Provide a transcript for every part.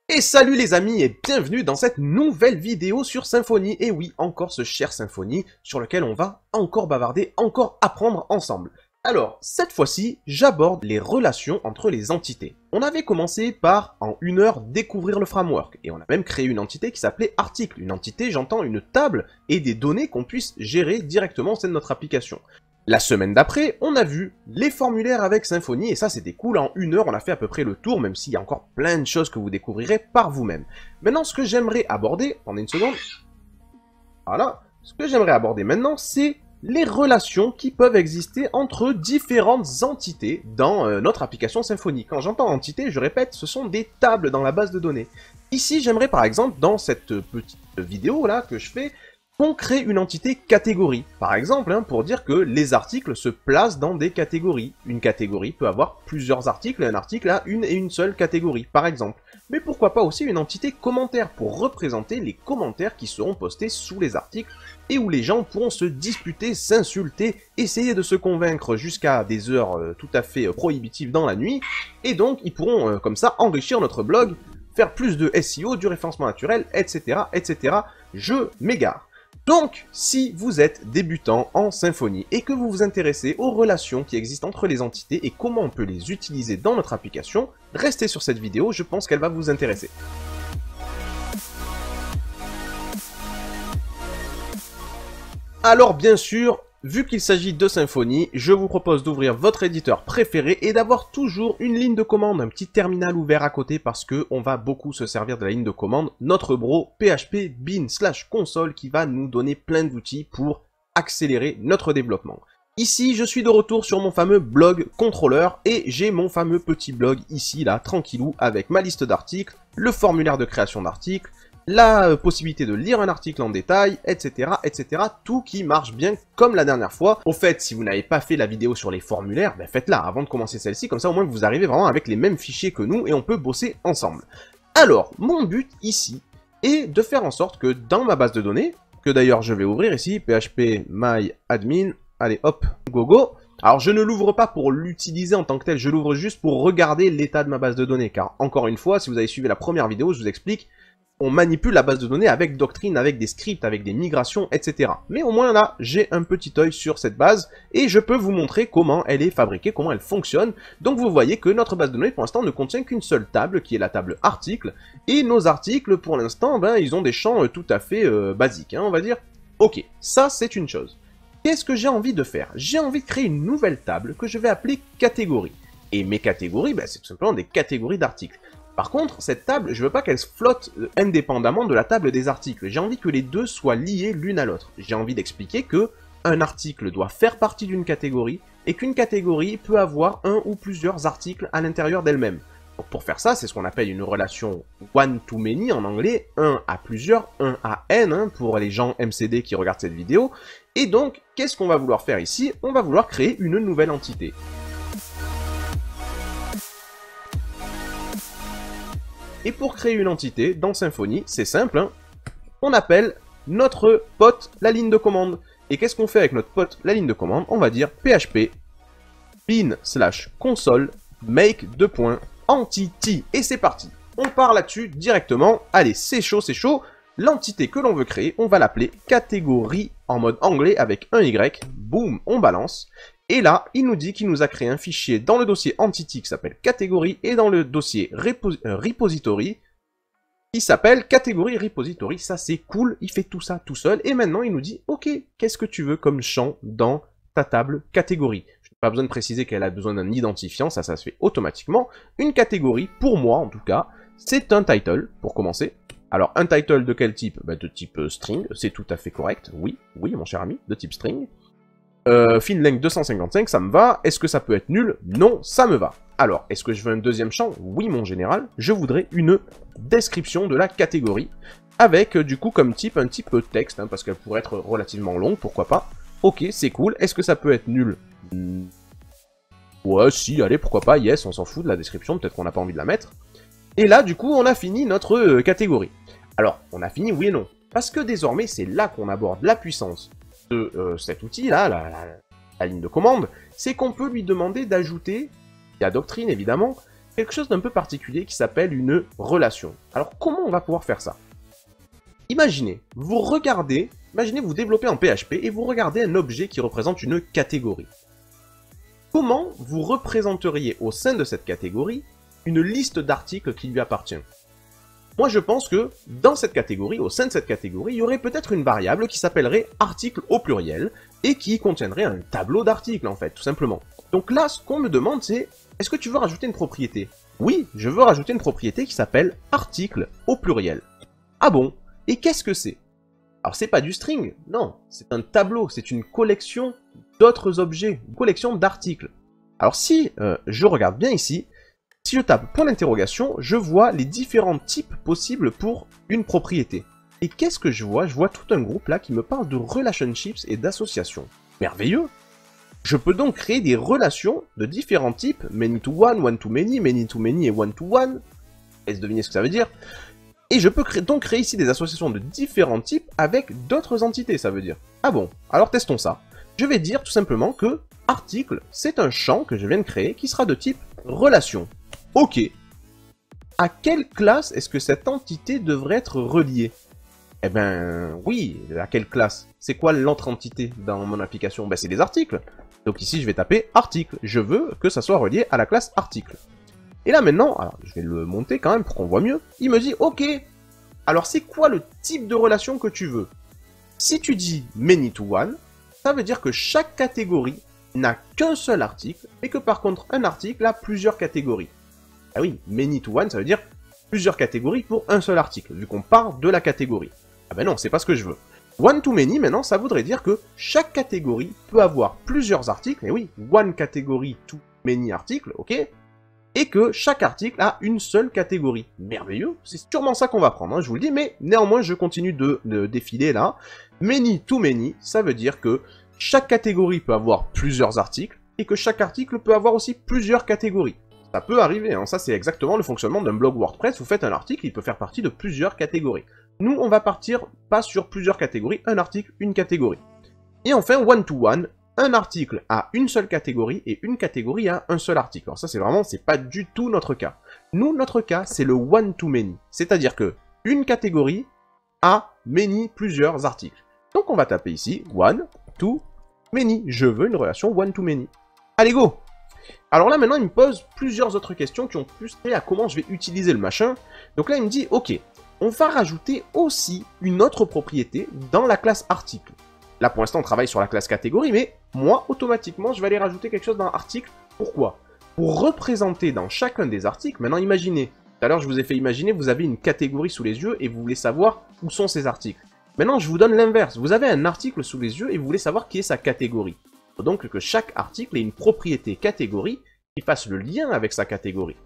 Et salut les amis et bienvenue dans cette nouvelle vidéo sur Symfony. Et oui, encore ce cher Symfony sur lequel on va encore bavarder, encore apprendre ensemble. Alors, cette fois-ci, j'aborde les relations entre les entités. On avait commencé par, en 1 heure, découvrir le framework. Et on a même créé une entité qui s'appelait article. Une entité, j'entends, une table et des données qu'on puisse gérer directement au sein de notre application. La semaine d'après, on a vu les formulaires avec Symfony, et ça c'était cool, en 1 heure on a fait à peu près le tour, même s'il y a encore plein de choses que vous découvrirez par vous-même. Maintenant, ce que j'aimerais aborder, attendez une seconde, voilà, ce que j'aimerais aborder maintenant, c'est les relations qui peuvent exister entre différentes entités dans notre application Symfony. Quand j'entends entité, je répète, ce sont des tables dans la base de données. Ici, j'aimerais par exemple, dans cette petite vidéo là que je fais, on crée une entité catégorie. Par exemple, pour dire que les articles se placent dans des catégories. Une catégorie peut avoir plusieurs articles, et un article a une et une seule catégorie, par exemple. Mais pourquoi pas aussi une entité commentaire, pour représenter les commentaires qui seront postés sous les articles, et où les gens pourront se disputer, s'insulter, essayer de se convaincre jusqu'à des heures tout à fait prohibitives dans la nuit, et donc ils pourront comme ça enrichir notre blog, faire plus de SEO, du référencement naturel, etc., etc. Je m'égare. Donc, si vous êtes débutant en Symfony et que vous vous intéressez aux relations qui existent entre les entités et comment on peut les utiliser dans notre application, restez sur cette vidéo, je pense qu'elle va vous intéresser. Alors bien sûr, vu qu'il s'agit de Symfony, je vous propose d'ouvrir votre éditeur préféré et d'avoir toujours une ligne de commande, un petit terminal ouvert à côté parce que on va beaucoup se servir de la ligne de commande, notre bro PHP bin/console qui va nous donner plein d'outils pour accélérer notre développement. Ici, je suis de retour sur mon fameux blog contrôleur et j'ai mon fameux petit blog ici, là, tranquillou, avec ma liste d'articles, le formulaire de création d'articles, la possibilité de lire un article en détail, etc., etc., tout qui marche bien comme la dernière fois. Au fait, si vous n'avez pas fait la vidéo sur les formulaires, ben faites-la avant de commencer celle-ci, comme ça au moins vous arrivez vraiment avec les mêmes fichiers que nous et on peut bosser ensemble. Alors, mon but ici est de faire en sorte que dans ma base de données, que d'ailleurs je vais ouvrir ici, php my admin, allez hop, go go. Alors je ne l'ouvre pas pour l'utiliser en tant que tel, je l'ouvre juste pour regarder l'état de ma base de données, car encore une fois, si vous avez suivi la première vidéo, je vous explique, on manipule la base de données avec Doctrine, avec des scripts, avec des migrations, etc. Mais au moins là, j'ai un petit œil sur cette base et je peux vous montrer comment elle est fabriquée, comment elle fonctionne. Donc vous voyez que notre base de données pour l'instant ne contient qu'une seule table, qui est la table article. Et nos articles pour l'instant, ben, ils ont des champs tout à fait basiques, on va dire. Ok, ça c'est une chose. Qu'est-ce que j'ai envie de faire? J'ai envie de créer une nouvelle table que je vais appeler catégorie. Et mes catégories, ben, c'est tout simplement des catégories d'articles. Par contre, cette table, je veux pas qu'elle se flotte indépendamment de la table des articles. J'ai envie que les deux soient liés l'une à l'autre. J'ai envie d'expliquer que un article doit faire partie d'une catégorie et qu'une catégorie peut avoir un ou plusieurs articles à l'intérieur d'elle-même. Donc pour faire ça, c'est ce qu'on appelle une relation one-to-many en anglais, 1 à plusieurs, 1 à n, pour les gens MCD qui regardent cette vidéo. Et donc, qu'est-ce qu'on va vouloir faire ici? On va vouloir créer une nouvelle entité. Et pour créer une entité dans Symfony, c'est simple, on appelle notre pote la ligne de commande. Et qu'est-ce qu'on fait avec notre pote la ligne de commande? On va dire php bin/console make entity. Et c'est parti. On part là-dessus directement. Allez, c'est chaud, c'est chaud. L'entité que l'on veut créer, on va l'appeler catégorie en mode anglais avec un Y. Boum, on balance. Et là, il nous dit qu'il nous a créé un fichier dans le dossier entity qui s'appelle catégorie et dans le dossier repository qui s'appelle catégorie repository. Ça, c'est cool. Il fait tout ça tout seul. Et maintenant, il nous dit, OK, qu'est-ce que tu veux comme champ dans ta table catégorie? Je n'ai pas besoin de préciser qu'elle a besoin d'un identifiant. Ça se fait automatiquement. Une catégorie, pour moi en tout cas, c'est un title, pour commencer. Alors, un title de quel type? Bah, de type string. C'est tout à fait correct. Oui, oui, mon cher ami, de type string. Finlength 255, ça me va. Est-ce que ça peut être nul? Non, ça me va. Alors, est-ce que je veux un deuxième champ? Oui, mon général. Je voudrais une description de la catégorie, avec du coup comme type un type texte, parce qu'elle pourrait être relativement longue, pourquoi pas. Ok, c'est cool. Est-ce que ça peut être nul? Ouais, si, allez, pourquoi pas, yes, on s'en fout de la description, peut-être qu'on n'a pas envie de la mettre. Et là, du coup, on a fini notre catégorie. Alors, on a fini, oui et non. Parce que désormais, c'est là qu'on aborde la puissance de cet outil-là, la ligne de commande, c'est qu'on peut lui demander d'ajouter, via Doctrine évidemment, quelque chose d'un peu particulier qui s'appelle une relation. Alors comment on va pouvoir faire ça? Imaginez, vous développez en PHP et vous regardez un objet qui représente une catégorie. Comment vous représenteriez au sein de cette catégorie une liste d'articles qui lui appartient? Moi je pense que dans cette catégorie, au sein de cette catégorie, il y aurait peut-être une variable qui s'appellerait article au pluriel et qui contiendrait un tableau d'articles en fait, tout simplement. Donc là, ce qu'on me demande c'est, est-ce que tu veux rajouter une propriété? Oui, je veux rajouter une propriété qui s'appelle article au pluriel. Ah bon? Et qu'est-ce que c'est? Alors c'est pas du string, non, c'est un tableau, c'est une collection d'autres objets, une collection d'articles. Alors si je regarde bien ici, si je tape point d'interrogation, je vois les différents types possibles pour une propriété. Et qu'est-ce que je vois? Je vois tout un groupe là qui me parle de relationships et d'associations. Merveilleux! Je peux donc créer des relations de différents types, many to one to many et one to one. Laisse deviner ce que ça veut dire. Et je peux donc créer ici des associations de différents types avec d'autres entités, ça veut dire. Ah bon, alors testons ça. Je vais dire tout simplement que article, c'est un champ que je viens de créer qui sera de type relation. Ok. À quelle classe est-ce que cette entité devrait être reliée? Eh ben oui, à quelle classe? C'est quoi l'autre entité dans mon application? Ben c'est des articles. Donc ici je vais taper article. Je veux que ça soit relié à la classe article. Et là maintenant, alors je vais le monter quand même pour qu'on voit mieux, il me dit ok, alors c'est quoi le type de relation que tu veux? Si tu dis many to one, ça veut dire que chaque catégorie n'a qu'un seul article, et que par contre un article a plusieurs catégories. Ah oui, many to one ça veut dire plusieurs catégories pour un seul article, vu qu'on part de la catégorie. Ah ben non, c'est pas ce que je veux. One to many maintenant ça voudrait dire que chaque catégorie peut avoir plusieurs articles, et oui, one catégorie to many articles, ok? Et que chaque article a une seule catégorie. Merveilleux, c'est sûrement ça qu'on va prendre, hein, je vous le dis, mais néanmoins je continue de défiler là. Many to many, ça veut dire que chaque catégorie peut avoir plusieurs articles, et que chaque article peut avoir aussi plusieurs catégories. Ça peut arriver, hein, ça c'est exactement le fonctionnement d'un blog WordPress, vous faites un article, il peut faire partie de plusieurs catégories. Nous on va partir pas sur plusieurs catégories, un article, une catégorie. Et enfin one to one, un article a une seule catégorie et une catégorie a un seul article. Alors ça c'est pas du tout notre cas. Nous, notre cas, c'est le one to many. C'est-à-dire que une catégorie a many, plusieurs articles. Donc on va taper ici one to many. Je veux une relation one to many. Allez go! Alors là maintenant il me pose plusieurs autres questions qui ont plus trait à comment je vais utiliser le machin. Donc là il me dit ok, on va rajouter aussi une autre propriété dans la classe article. Là, pour l'instant, on travaille sur la classe catégorie, mais moi, automatiquement, je vais aller rajouter quelque chose dans l'article. Pourquoi? Pour représenter dans chacun des articles, maintenant imaginez, tout à l'heure je vous ai fait imaginer, vous avez une catégorie sous les yeux et vous voulez savoir où sont ces articles. Maintenant, je vous donne l'inverse. Vous avez un article sous les yeux et vous voulez savoir qui est sa catégorie. Il faut donc que chaque article ait une propriété catégorie qui fasse le lien avec sa catégorie.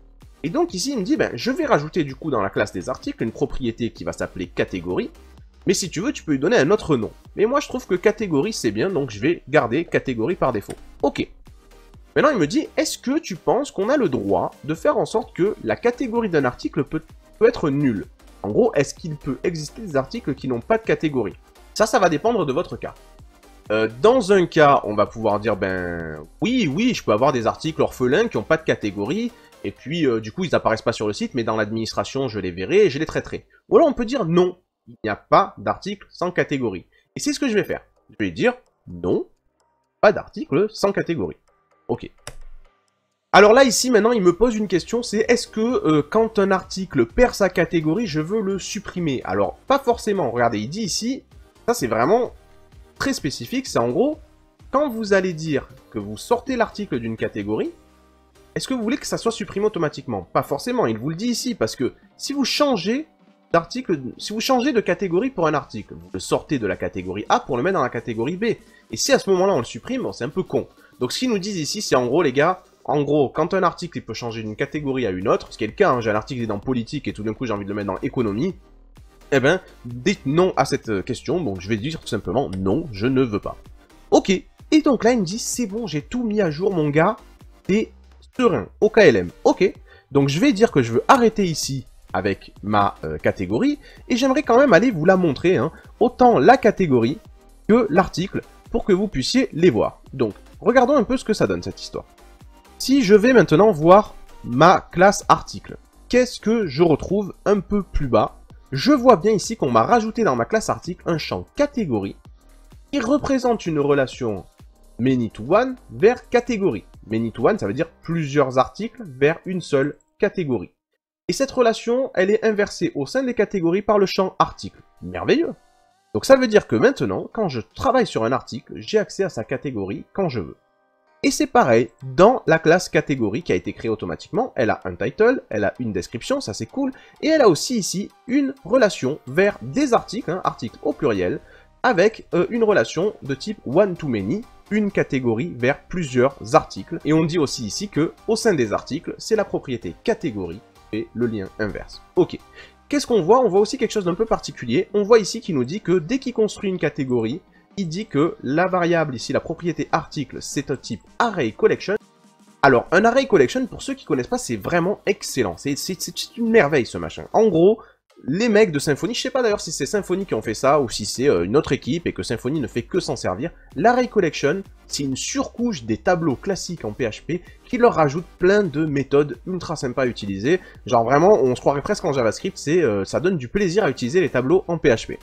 Et donc ici, il me dit, ben, je vais rajouter du coup dans la classe des articles une propriété qui va s'appeler catégorie. Mais si tu veux, tu peux lui donner un autre nom. Mais moi, je trouve que catégorie, c'est bien, donc je vais garder catégorie par défaut. Ok. Maintenant, il me dit, est-ce que tu penses qu'on a le droit de faire en sorte que la catégorie d'un article peut être nulle? En gros, est-ce qu'il peut exister des articles qui n'ont pas de catégorie? Ça va dépendre de votre cas. Dans un cas, on va pouvoir dire, ben, oui, je peux avoir des articles orphelins qui n'ont pas de catégorie, et puis, du coup, ils n'apparaissent pas sur le site, mais dans l'administration, je les verrai et je les traiterai. Ou alors, on peut dire non. Il n'y a pas d'article sans catégorie. Et c'est ce que je vais faire. Je vais dire non, pas d'article sans catégorie. Ok. Alors là, ici, maintenant, il me pose une question, c'est est-ce que quand un article perd sa catégorie, je veux le supprimer? Alors, pas forcément. Regardez, il dit ici, ça c'est vraiment très spécifique, c'est en gros, quand vous allez dire que vous sortez l'article d'une catégorie, est-ce que vous voulez que ça soit supprimé automatiquement? Pas forcément, il vous le dit ici, parce que si vous changez si vous changez de catégorie pour un article, vous le sortez de la catégorie A pour le mettre dans la catégorie B. Et si à ce moment-là on le supprime, bon, c'est un peu con. Donc ce qu'ils nous disent ici, c'est en gros les gars, en gros, quand un article il peut changer d'une catégorie à une autre, ce qui est le cas, hein, j'ai un article qui est dans politique et tout d'un coup j'ai envie de le mettre dans économie, eh ben, dites non à cette question, donc je vais dire tout simplement non, je ne veux pas. Ok, et donc là il me dit, c'est bon, j'ai tout mis à jour mon gars, t'es serein, OKLM, ok. Donc je vais dire que je veux arrêter ici avec ma catégorie, et j'aimerais quand même aller vous la montrer, hein, autant la catégorie que l'article, pour que vous puissiez les voir. Donc, regardons un peu ce que ça donne, cette histoire. Si je vais maintenant voir ma classe article, qu'est-ce que je retrouve un peu plus bas? Je vois bien ici qu'on m'a rajouté dans ma classe article un champ catégorie qui représente une relation many to one vers catégorie. Many to one, ça veut dire plusieurs articles vers une seule catégorie. Et cette relation, elle est inversée au sein des catégories par le champ article. Merveilleux! Donc ça veut dire que maintenant, quand je travaille sur un article, j'ai accès à sa catégorie quand je veux. Et c'est pareil, dans la classe catégorie qui a été créée automatiquement, elle a un title, elle a une description, ça c'est cool, et elle a aussi ici une relation vers des articles, articles au pluriel, avec une relation de type one-to-many, une catégorie vers plusieurs articles. Et on dit aussi ici que au sein des articles, c'est la propriété catégorie et le lien inverse. Ok. Qu'est-ce qu'on voit? On voit aussi quelque chose d'un peu particulier. On voit ici qu'il nous dit que dès qu'il construit une catégorie, il dit que la variable ici, la propriété article, c'est un type array collection. Alors, un array collection, pour ceux qui connaissent pas, c'est vraiment excellent. C'est une merveille ce machin. En gros, les mecs de Symfony, je sais pas d'ailleurs si c'est Symfony qui ont fait ça ou si c'est une autre équipe et que Symfony ne fait que s'en servir. L'array collection, c'est une surcouche des tableaux classiques en PHP qui leur rajoute plein de méthodes ultra sympas à utiliser. Genre vraiment, on se croirait presque en JavaScript, ça donne du plaisir à utiliser les tableaux en PHP.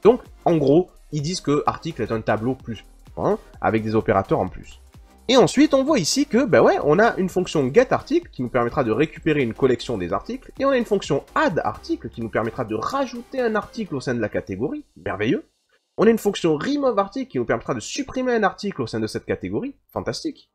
Donc, en gros, ils disent que article est un tableau plus, avec des opérateurs en plus. Et ensuite, on voit ici que, ben ouais, on a une fonction getArticle qui nous permettra de récupérer une collection des articles, et on a une fonction addArticle qui nous permettra de rajouter un article au sein de la catégorie, merveilleux. On a une fonction removeArticle qui nous permettra de supprimer un article au sein de cette catégorie, fantastique.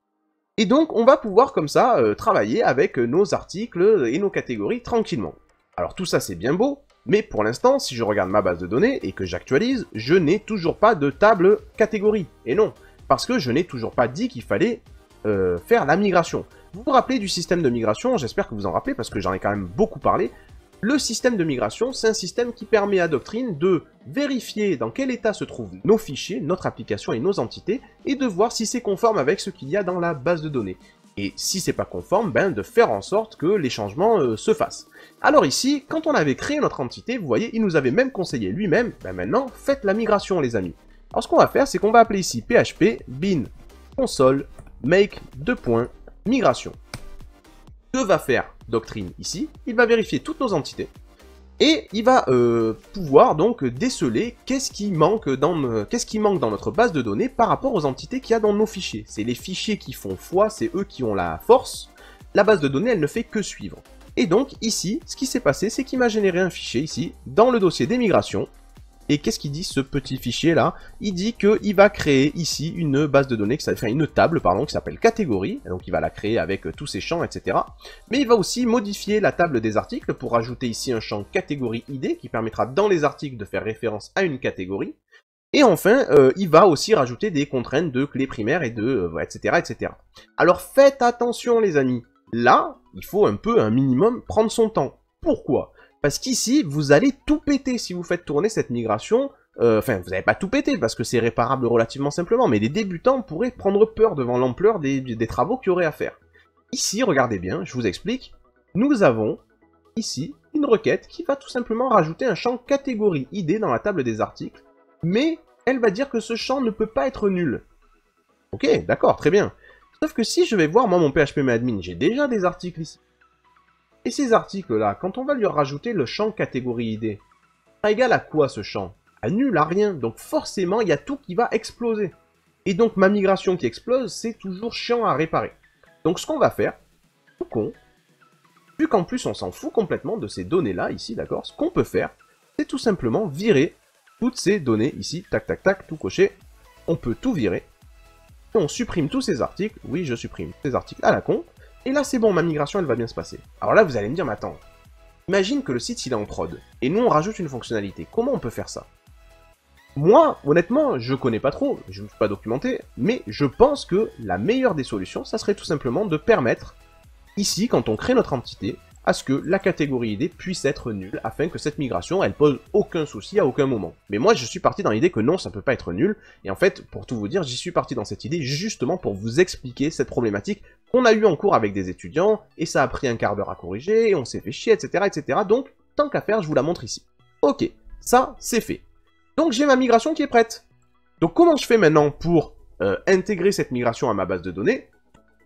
Et donc, on va pouvoir comme ça travailler avec nos articles et nos catégories tranquillement. Alors tout ça c'est bien beau, mais pour l'instant, si je regarde ma base de données et que j'actualise, je n'ai toujours pas de table catégorie. Et non, parce que je n'ai toujours pas dit qu'il fallait faire la migration. Vous vous rappelez du système de migration? J'espère que vous en rappelez, parce que j'en ai quand même beaucoup parlé. Le système de migration, c'est un système qui permet à Doctrine de vérifier dans quel état se trouvent nos fichiers, notre application et nos entités, et de voir si c'est conforme avec ce qu'il y a dans la base de données. Et si c'est pas conforme, ben de faire en sorte que les changements se fassent. Alors ici, quand on avait créé notre entité, vous voyez, il nous avait même conseillé lui-même, ben maintenant, faites la migration les amis. Alors ce qu'on va faire, c'est qu'on va appeler ici php bin console make migration. Que va faire Doctrine ici? Il va vérifier toutes nos entités et il va pouvoir donc déceler qu'est-ce qui manque dans notre base de données par rapport aux entités qu'il y a dans nos fichiers. C'est les fichiers qui font foi, c'est eux qui ont la force. La base de données, elle ne fait que suivre. Et donc ici, ce qui s'est passé, c'est qu'il m'a généré un fichier ici dans le dossier des migrations. Et qu'est-ce qu'il dit ce petit fichier là? Il dit qu'il va créer ici une base de données, une table pardon, qui s'appelle catégorie, donc il va la créer avec tous ses champs, etc. Mais il va aussi modifier la table des articles pour ajouter ici un champ catégorie ID qui permettra dans les articles de faire référence à une catégorie. Et enfin, il va aussi rajouter des contraintes de clés primaires et de etc., etc. Alors faites attention les amis, là, il faut un minimum prendre son temps. Pourquoi ? Parce qu'ici, vous allez tout péter si vous faites tourner cette migration. Enfin, vous n'allez pas tout péter parce que c'est réparable relativement simplement, mais les débutants pourraient prendre peur devant l'ampleur des travaux qu'il y aurait à faire. Ici, regardez bien, je vous explique. Nous avons ici une requête qui va tout simplement rajouter un champ catégorie ID dans la table des articles, mais elle va dire que ce champ ne peut pas être nul. Ok, d'accord, très bien. Sauf que si je vais voir, moi, mon phpMyAdmin, j'ai déjà des articles ici. Et ces articles-là, quand on va lui rajouter le champ catégorie ID, ça égale à quoi ce champ? À nul, à rien. Donc forcément, il y a tout qui va exploser. Et donc ma migration qui explose, c'est toujours chiant à réparer. Donc ce qu'on va faire, tout con, vu qu'en plus on s'en fout complètement de ces données-là, ici, d'accord, ce qu'on peut faire, c'est tout simplement virer toutes ces données ici, tac, tac, tac, tout coché. On peut tout virer. Et on supprime tous ces articles. Oui, je supprime ces articles à la con. Et là, c'est bon, ma migration, elle va bien se passer. Alors là, vous allez me dire, mais attends, imagine que le site, il est en prod, et nous, on rajoute une fonctionnalité. Comment on peut faire ça? Moi, honnêtement, je connais pas trop, je ne suis pas documenté, mais je pense que la meilleure des solutions, ça serait tout simplement de permettre, ici, quand on crée notre entité, à ce que la catégorie ID puisse être nulle, afin que cette migration, elle pose aucun souci à aucun moment. Mais moi, je suis parti dans l'idée que non, ça peut pas être nul, et en fait, pour tout vous dire, j'y suis parti dans cette idée justement pour vous expliquer cette problématique qu'on a eu en cours avec des étudiants, et ça a pris un quart d'heure à corriger, et on s'est fait chier, etc., etc. Donc, tant qu'à faire, je vous la montre ici. Ok, ça, c'est fait. Donc, j'ai ma migration qui est prête. Donc, comment je fais maintenant pour intégrer cette migration à ma base de données?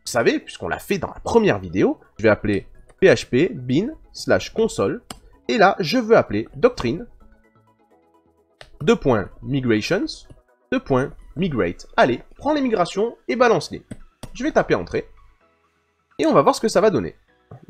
Vous savez, puisqu'on l'a fait dans la première vidéo, je vais appeler php bin/console, et là, je veux appeler doctrine, .migrations, .migrate. Allez, prends les migrations et balance-les. Je vais taper entrée, et on va voir ce que ça va donner.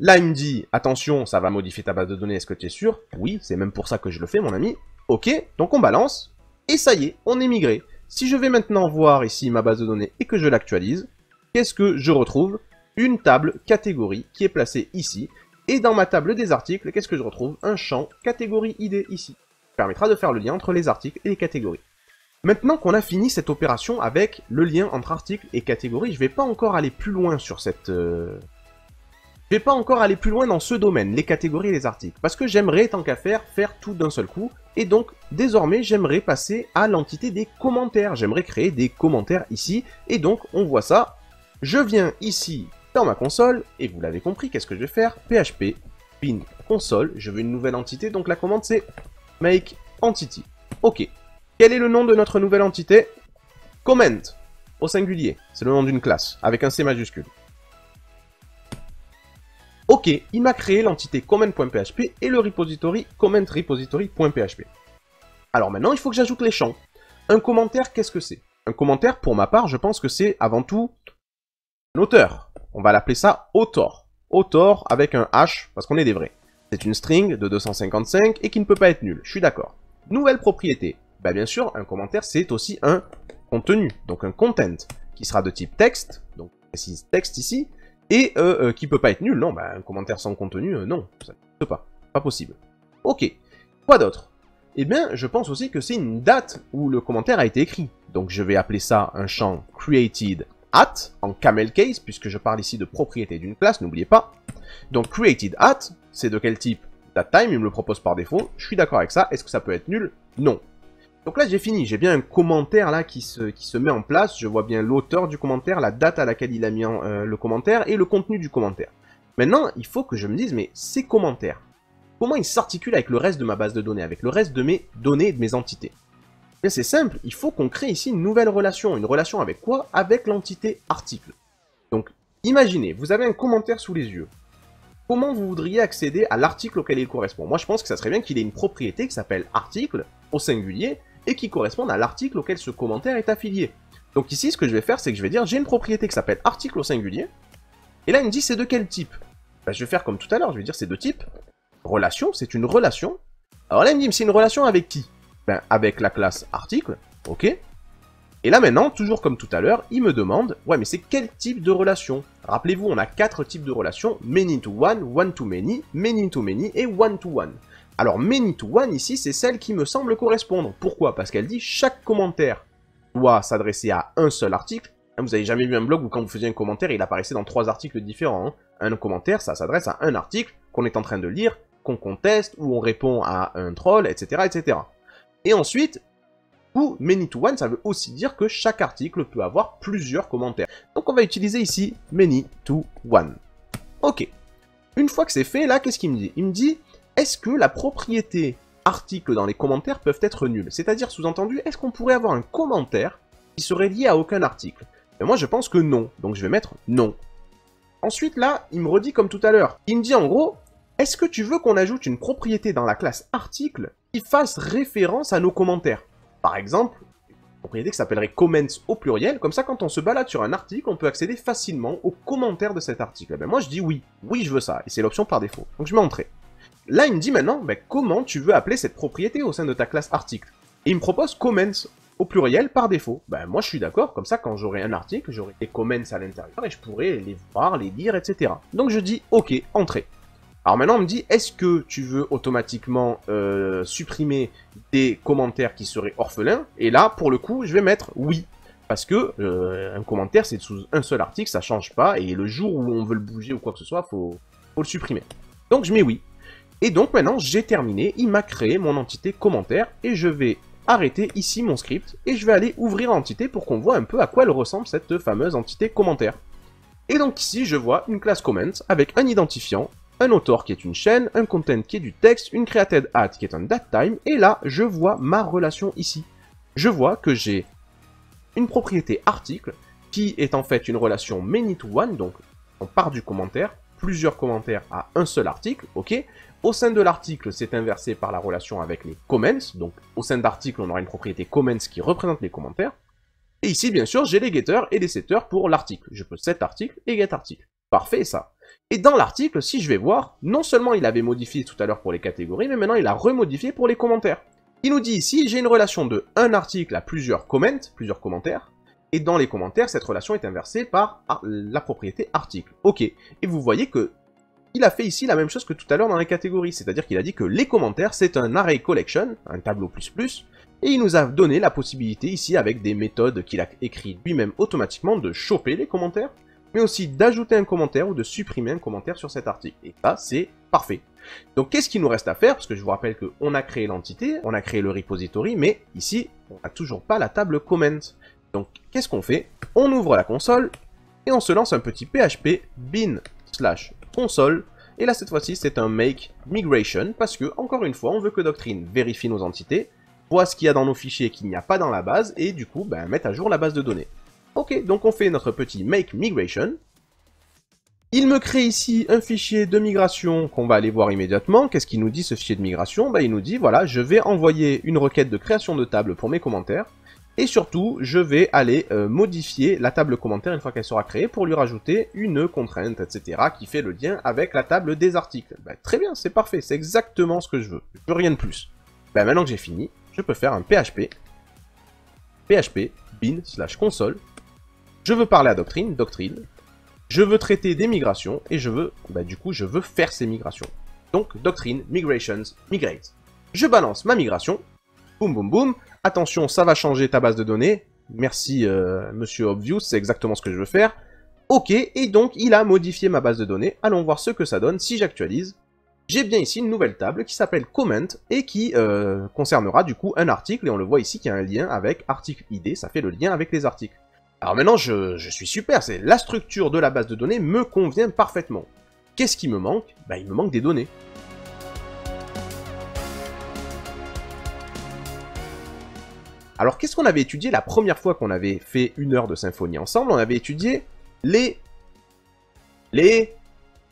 Là, il me dit, attention, ça va modifier ta base de données, est-ce que tu es sûr? Oui, c'est même pour ça que je le fais, mon ami. Ok, donc on balance, et ça y est, on est migré. Si je vais maintenant voir ici ma base de données et que je l'actualise, qu'est-ce que je retrouve? Une table catégorie qui est placée ici. Et dans ma table des articles, qu'est-ce que je retrouve? Un champ catégorie ID ici. Ça permettra de faire le lien entre les articles et les catégories. Maintenant qu'on a fini cette opération avec le lien entre articles et catégories, je ne vais pas encore aller plus loin sur cette... Je vais pas encore aller plus loin dans ce domaine, les catégories et les articles, parce que j'aimerais, tant qu'à faire tout d'un seul coup, et donc, désormais, j'aimerais passer à l'entité des commentaires. J'aimerais créer des commentaires ici, et donc, on voit ça. Je viens ici, dans ma console, et vous l'avez compris, qu'est-ce que je vais faire? PHP bin console, je veux une nouvelle entité, donc la commande c'est make entity. Ok. Quel est le nom de notre nouvelle entité? Comment, au singulier. C'est le nom d'une classe, avec un C majuscule. Ok, il m'a créé l'entité comment.php et le repository comment repository.php. Alors maintenant, il faut que j'ajoute les champs. Un commentaire, qu'est-ce que c'est? Un commentaire, pour ma part, je pense que c'est avant tout un auteur. On va l'appeler ça author. Author avec un H, parce qu'on est des vrais. C'est une string de 255 et qui ne peut pas être nulle, je suis d'accord. Nouvelle propriété. Bah bien sûr, un commentaire, c'est aussi un contenu, donc un content, qui sera de type texte, donc je précise texte ici, et qui peut pas être nul, non, bah un commentaire sans contenu, non, ça ne peut pas, pas possible. Ok, quoi d'autre? Eh bien, je pense aussi que c'est une date où le commentaire a été écrit. Donc je vais appeler ça un champ created at, en camel case, puisque je parle ici de propriété d'une classe, n'oubliez pas. Donc created at, c'est de quel type? DateTime, il me le propose par défaut, je suis d'accord avec ça, est-ce que ça peut être nul? Non. Donc là j'ai fini, j'ai bien un commentaire là qui se met en place, je vois bien l'auteur du commentaire, la date à laquelle il a mis le commentaire et le contenu du commentaire. Maintenant, il faut que je me dise, mais ces commentaires, comment ils s'articulent avec le reste de ma base de données, avec le reste de mes données et de mes entités? Bien c'est simple, il faut qu'on crée ici une nouvelle relation. Une relation avec quoi? Avec l'entité article. Donc imaginez, vous avez un commentaire sous les yeux. Comment vous voudriez accéder à l'article auquel il correspond? Moi je pense que ça serait bien qu'il ait une propriété qui s'appelle article, au singulier, et qui corresponde à l'article auquel ce commentaire est affilié. Donc ici, ce que je vais faire, c'est que je vais dire, j'ai une propriété qui s'appelle article au singulier, et là, il me dit, c'est de quel type? Ben, je vais faire comme tout à l'heure, je vais dire, c'est de type relation, c'est une relation. Alors là, il me dit, c'est une relation avec qui? Ben, avec la classe article, ok. Et là, maintenant, toujours comme tout à l'heure, il me demande, ouais, mais c'est quel type de relation? Rappelez-vous, on a 4 types de relations, many to one to many et one to one. Alors, many to one, ici, c'est celle qui me semble correspondre. Pourquoi? Parce qu'elle dit chaque commentaire doit s'adresser à un seul article. Vous avez jamais vu un blog où quand vous faisiez un commentaire, il apparaissait dans 3 articles différents. Hein. Un commentaire, ça s'adresse à un article qu'on est en train de lire, qu'on conteste, ou on répond à un troll, etc., etc. Et ensuite, ou many to one, ça veut aussi dire que chaque article peut avoir plusieurs commentaires. Donc on va utiliser ici many to one. Ok. Une fois que c'est fait, là, qu'est-ce qu'il me dit? Il me dit... Est-ce que la propriété article dans les commentaires peuvent être nulles? C'est-à-dire, sous-entendu, est-ce qu'on pourrait avoir un commentaire qui serait lié à aucun article? Et moi, je pense que non. Donc, je vais mettre non. Ensuite, là, il me redit comme tout à l'heure. Il me dit en gros, est-ce que tu veux qu'on ajoute une propriété dans la classe article qui fasse référence à nos commentaires? Par exemple, une propriété qui s'appellerait comments au pluriel. Comme ça, quand on se balade sur un article, on peut accéder facilement aux commentaires de cet article. Ben, moi, je dis oui. Oui, je veux ça. Et c'est l'option par défaut. Donc, je mets entrée. Là, il me dit maintenant, ben, comment tu veux appeler cette propriété au sein de ta classe article? Et il me propose comments au pluriel par défaut. Ben, moi, je suis d'accord, comme ça, quand j'aurai un article, j'aurai des comments à l'intérieur et je pourrai les voir, les lire, etc. Donc, je dis, ok, entrée. Alors maintenant, on me dit, est-ce que tu veux automatiquement supprimer des commentaires qui seraient orphelins? Et là, pour le coup, je vais mettre oui. Parce que un commentaire, c'est sous un seul article, ça change pas, et le jour où on veut le bouger ou quoi que ce soit, faut le supprimer. Donc, je mets oui. Et donc maintenant, j'ai terminé, il m'a créé mon entité commentaire, et je vais arrêter ici mon script, et je vais aller ouvrir l'entité pour qu'on voit un peu à quoi elle ressemble cette fameuse entité commentaire. Et donc ici, je vois une classe comment avec un identifiant, un author qui est une chaîne, un content qui est du texte, une created at qui est un datetime, et là, je vois ma relation ici. Je vois que j'ai une propriété article qui est en fait une relation many to one, donc on part du commentaire, plusieurs commentaires à un seul article, ok. Au sein de l'article, c'est inversé par la relation avec les comments, donc au sein d'article, on aura une propriété comments qui représente les commentaires. Et ici, bien sûr, j'ai les getters et les setters pour l'article. Je peux set article et get article. Parfait, ça. Et dans l'article, si je vais voir, non seulement il avait modifié tout à l'heure pour les catégories, mais maintenant il a remodifié pour les commentaires. Il nous dit ici, j'ai une relation de un article à plusieurs commentaires, et dans les commentaires, cette relation est inversée par la propriété article. Ok, et vous voyez que il a fait ici la même chose que tout à l'heure dans les catégories, c'est-à-dire qu'il a dit que les commentaires, c'est un array collection, un tableau plus, et il nous a donné la possibilité ici, avec des méthodes qu'il a écrites lui-même automatiquement, de choper les commentaires, mais aussi d'ajouter un commentaire ou de supprimer un commentaire sur cet article. Et ça, c'est parfait. Donc, qu'est-ce qu'il nous reste à faire? Parce que je vous rappelle qu'on a créé l'entité, on a créé le repository, mais ici, on n'a toujours pas la table comment. Donc, qu'est-ce qu'on fait? On ouvre la console, et on se lance un petit PHP bin/console, et là, cette fois-ci, c'est un make migration, parce que, encore une fois, on veut que Doctrine vérifie nos entités, voit ce qu'il y a dans nos fichiers qu'il n'y a pas dans la base, et du coup, ben, mette à jour la base de données. Ok, donc on fait notre petit make migration. Il me crée ici un fichier de migration qu'on va aller voir immédiatement. Qu'est-ce qu'il nous dit, ce fichier de migration? Ben, il nous dit, voilà, je vais envoyer une requête de création de table pour mes commentaires. Et surtout, je vais aller modifier la table commentaire une fois qu'elle sera créée pour lui rajouter une contrainte, etc. qui fait le lien avec la table des articles. Ben, très bien, c'est parfait, c'est exactement ce que je veux. Je veux rien de plus. Ben, maintenant que j'ai fini, je peux faire un PHP bin/console. Je veux parler à Doctrine, je veux traiter des migrations, et je veux, du coup, je veux faire ces migrations. Donc, Doctrine, Migrations, Migrate. Je balance ma migration, boum boum boum, attention, ça va changer ta base de données, merci monsieur Obvious, c'est exactement ce que je veux faire. Ok, et donc, il a modifié ma base de données, allons voir ce que ça donne si j'actualise. J'ai bien ici une nouvelle table qui s'appelle Comment, et qui concernera du coup un article, et on le voit ici qu'il y a un lien avec article ID, ça fait le lien avec les articles. Alors maintenant, je suis super, c'est la structure de la base de données me convient parfaitement. Qu'est-ce qui me manque? Ben, il me manque des données. Alors, qu'est-ce qu'on avait étudié la première fois qu'on avait fait 1 heure de Symfony ensemble? On avait étudié les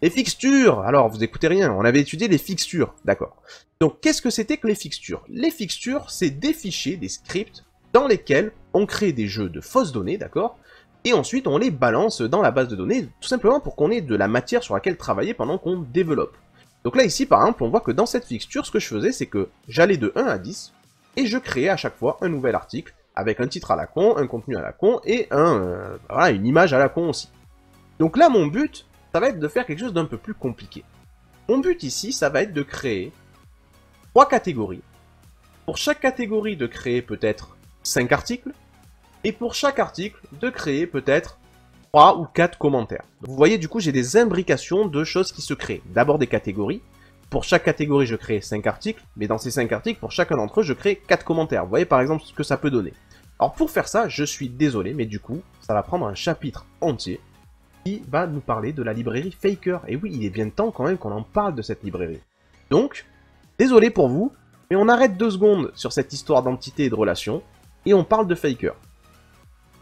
fixtures. Alors, vous écoutez rien, on avait étudié les fixtures, d'accord. Donc, qu'est-ce que c'était que les fixtures? Les fixtures, c'est des fichiers, des scripts, dans lesquels on crée des jeux de fausses données, d'accord? Et ensuite, on les balance dans la base de données, tout simplement pour qu'on ait de la matière sur laquelle travailler pendant qu'on développe. Donc là, ici, par exemple, on voit que dans cette fixture, ce que je faisais, c'est que j'allais de 1 à 10, et je créais à chaque fois un nouvel article, avec un titre à la con, un contenu à la con, et voilà, une image à la con aussi. Donc là, mon but, ça va être de faire quelque chose d'un peu plus compliqué. Mon but ici, ça va être de créer 3 catégories. Pour chaque catégorie, de créer peut-être 5 articles, et pour chaque article, de créer peut-être 3 ou 4 commentaires. Donc vous voyez, du coup, j'ai des imbrications de choses qui se créent. D'abord des catégories. Pour chaque catégorie, je crée 5 articles, mais dans ces 5 articles, pour chacun d'entre eux, je crée 4 commentaires. Vous voyez par exemple ce que ça peut donner. Alors pour faire ça, je suis désolé, mais du coup, ça va prendre un chapitre entier qui va nous parler de la librairie Faker. Et oui, il est bien temps quand même qu'on en parle de cette librairie. Donc, désolé pour vous, mais on arrête 2 secondes sur cette histoire d'entité et de relation, et on parle de Faker.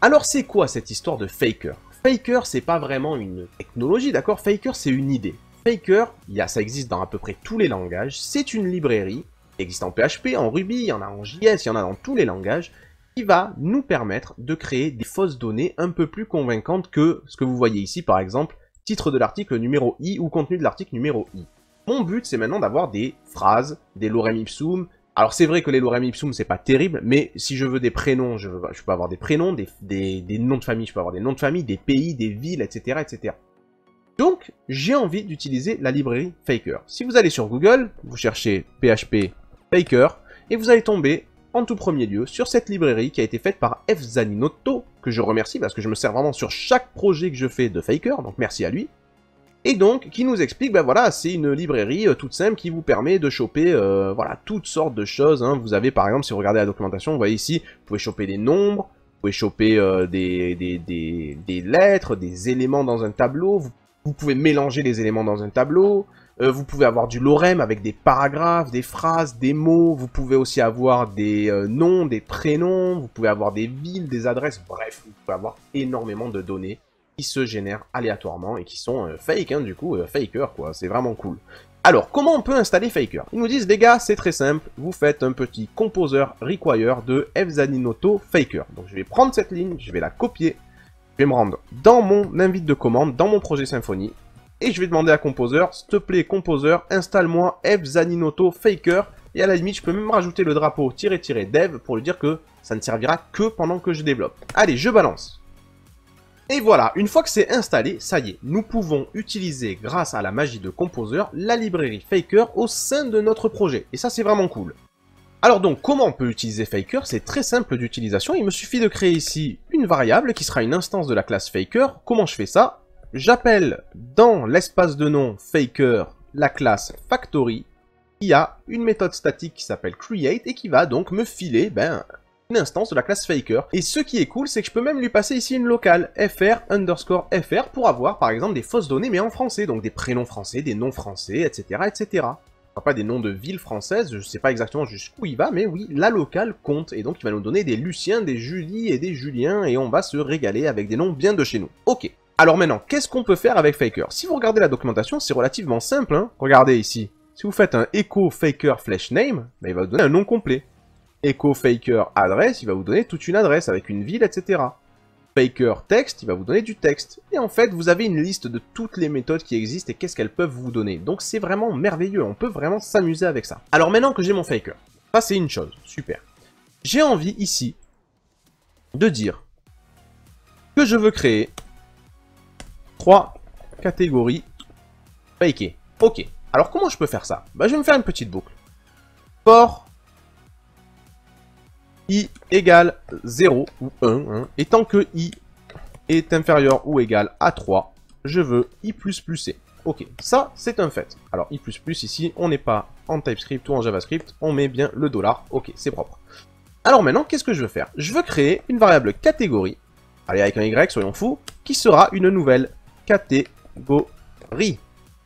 Alors c'est quoi cette histoire de Faker? Faker, c'est pas vraiment une technologie, d'accord? Faker, c'est une idée. Faker, ça existe dans à peu près tous les langages, c'est une librairie, qui existe en PHP, en Ruby, il y en a en JS, il y en a dans tous les langages, qui va nous permettre de créer des fausses données un peu plus convaincantes que ce que vous voyez ici, par exemple, titre de l'article numéro I ou contenu de l'article numéro I. Mon but, c'est maintenant d'avoir des phrases, des lorem ipsum. Alors c'est vrai que les lorem ipsum, c'est pas terrible, mais si je veux des prénoms, je peux avoir des prénoms, des noms de famille, je peux avoir des noms de famille, des pays, des villes, etc., etc. Donc, j'ai envie d'utiliser la librairie Faker. Si vous allez sur Google, vous cherchez PHP Faker, et vous allez tomber en tout premier lieu sur cette librairie qui a été faite par F. Zaninotto, que je remercie parce que je me sers vraiment sur chaque projet que je fais de Faker, donc merci à lui. Et donc, qui nous explique, ben voilà, c'est une librairie toute simple qui vous permet de choper, voilà, toutes sortes de choses, hein. Vous avez, par exemple, si vous regardez la documentation, vous voyez ici, vous pouvez choper des nombres, vous pouvez choper des lettres, des éléments dans un tableau, vous pouvez mélanger les éléments dans un tableau, Vous pouvez avoir du lorem avec des paragraphes, des phrases, des mots. Vous pouvez aussi avoir des noms, des prénoms. Vous pouvez avoir des villes, des adresses. Bref, vous pouvez avoir énormément de données qui se génèrent aléatoirement et qui sont fake, hein, du coup, faker, quoi. C'est vraiment cool. Alors, comment on peut installer Faker? Ils nous disent, les gars, c'est très simple. Vous faites un petit composer require de fzaninoto faker. Donc, je vais prendre cette ligne, je vais la copier. Je vais me rendre dans mon invite de commande, dans mon projet Symfony. Et je vais demander à Composer, s'il te plaît, Composer, installe-moi fzaninoto faker. Et à la limite, je peux même rajouter le drapeau --dev pour lui dire que ça ne servira que pendant que je développe. Allez, je balance. Et voilà, une fois que c'est installé, ça y est, nous pouvons utiliser, grâce à la magie de Composer, la librairie Faker au sein de notre projet. Et ça, c'est vraiment cool. Alors donc, comment on peut utiliser Faker? C'est très simple d'utilisation. Il me suffit de créer ici une variable qui sera une instance de la classe Faker. Comment je fais ça? J'appelle dans l'espace de nom Faker la classe Factory. Il y a une méthode statique qui s'appelle Create et qui va donc me filer une instance de la classe Faker. Et ce qui est cool, c'est que je peux même lui passer ici une locale, fr_fr, pour avoir par exemple des fausses données mais en français, donc des prénoms français, des noms français, etc. etc. Pas des noms de villes françaises, je sais pas exactement jusqu'où il va, mais oui, la locale compte, et donc il va nous donner des Luciens, des Julie et des Juliens, et on va se régaler avec des noms bien de chez nous. Ok. Alors maintenant, qu'est-ce qu'on peut faire avec Faker? Si vous regardez la documentation, c'est relativement simple, hein. Regardez ici. Si vous faites un echo faker flash name, il va vous donner un nom complet. Echo faker adresse, il va vous donner toute une adresse avec une ville, etc. Faker text, il va vous donner du texte. Et en fait, vous avez une liste de toutes les méthodes qui existent et qu'est-ce qu'elles peuvent vous donner. Donc c'est vraiment merveilleux, on peut vraiment s'amuser avec ça. Alors maintenant que j'ai mon Faker, ça c'est une chose, super. J'ai envie ici de dire que je veux créer 3 catégories fakées. Ok, alors comment je peux faire ça? Je vais me faire une petite boucle. For i égale 0 ou 1, hein, et tant que i est inférieur ou égal à 3, je veux i++ c. Ok, ça c'est un fait. Alors i++ ici, on n'est pas en TypeScript ou en JavaScript, on met bien le $. Ok, c'est propre. Alors maintenant, qu'est-ce que je veux faire? Je veux créer une variable catégorie, allez avec un y, soyons fous, qui sera une nouvelle catégorie.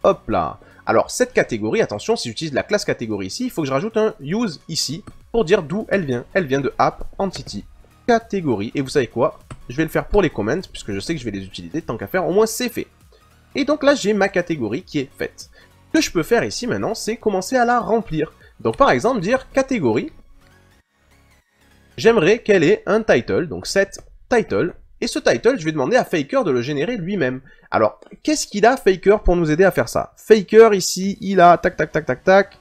Hop là. Alors cette catégorie, attention, si j'utilise la classe catégorie ici, il faut que je rajoute un use ici pour dire d'où elle vient. Elle vient de app entity catégorie. Et vous savez quoi? Je vais le faire pour les comments, puisque je sais que je vais les utiliser, tant qu'à faire, au moins c'est fait. Et donc là, j'ai ma catégorie qui est faite. Ce que je peux faire ici maintenant, c'est commencer à la remplir. Donc par exemple, dire catégorie, j'aimerais qu'elle ait un title, donc set title. Et ce title, je vais demander à Faker de le générer lui-même. Alors, qu'est-ce qu'il a, Faker, pour nous aider à faire ça? Faker, ici, il a, tac, tac, tac, tac, tac.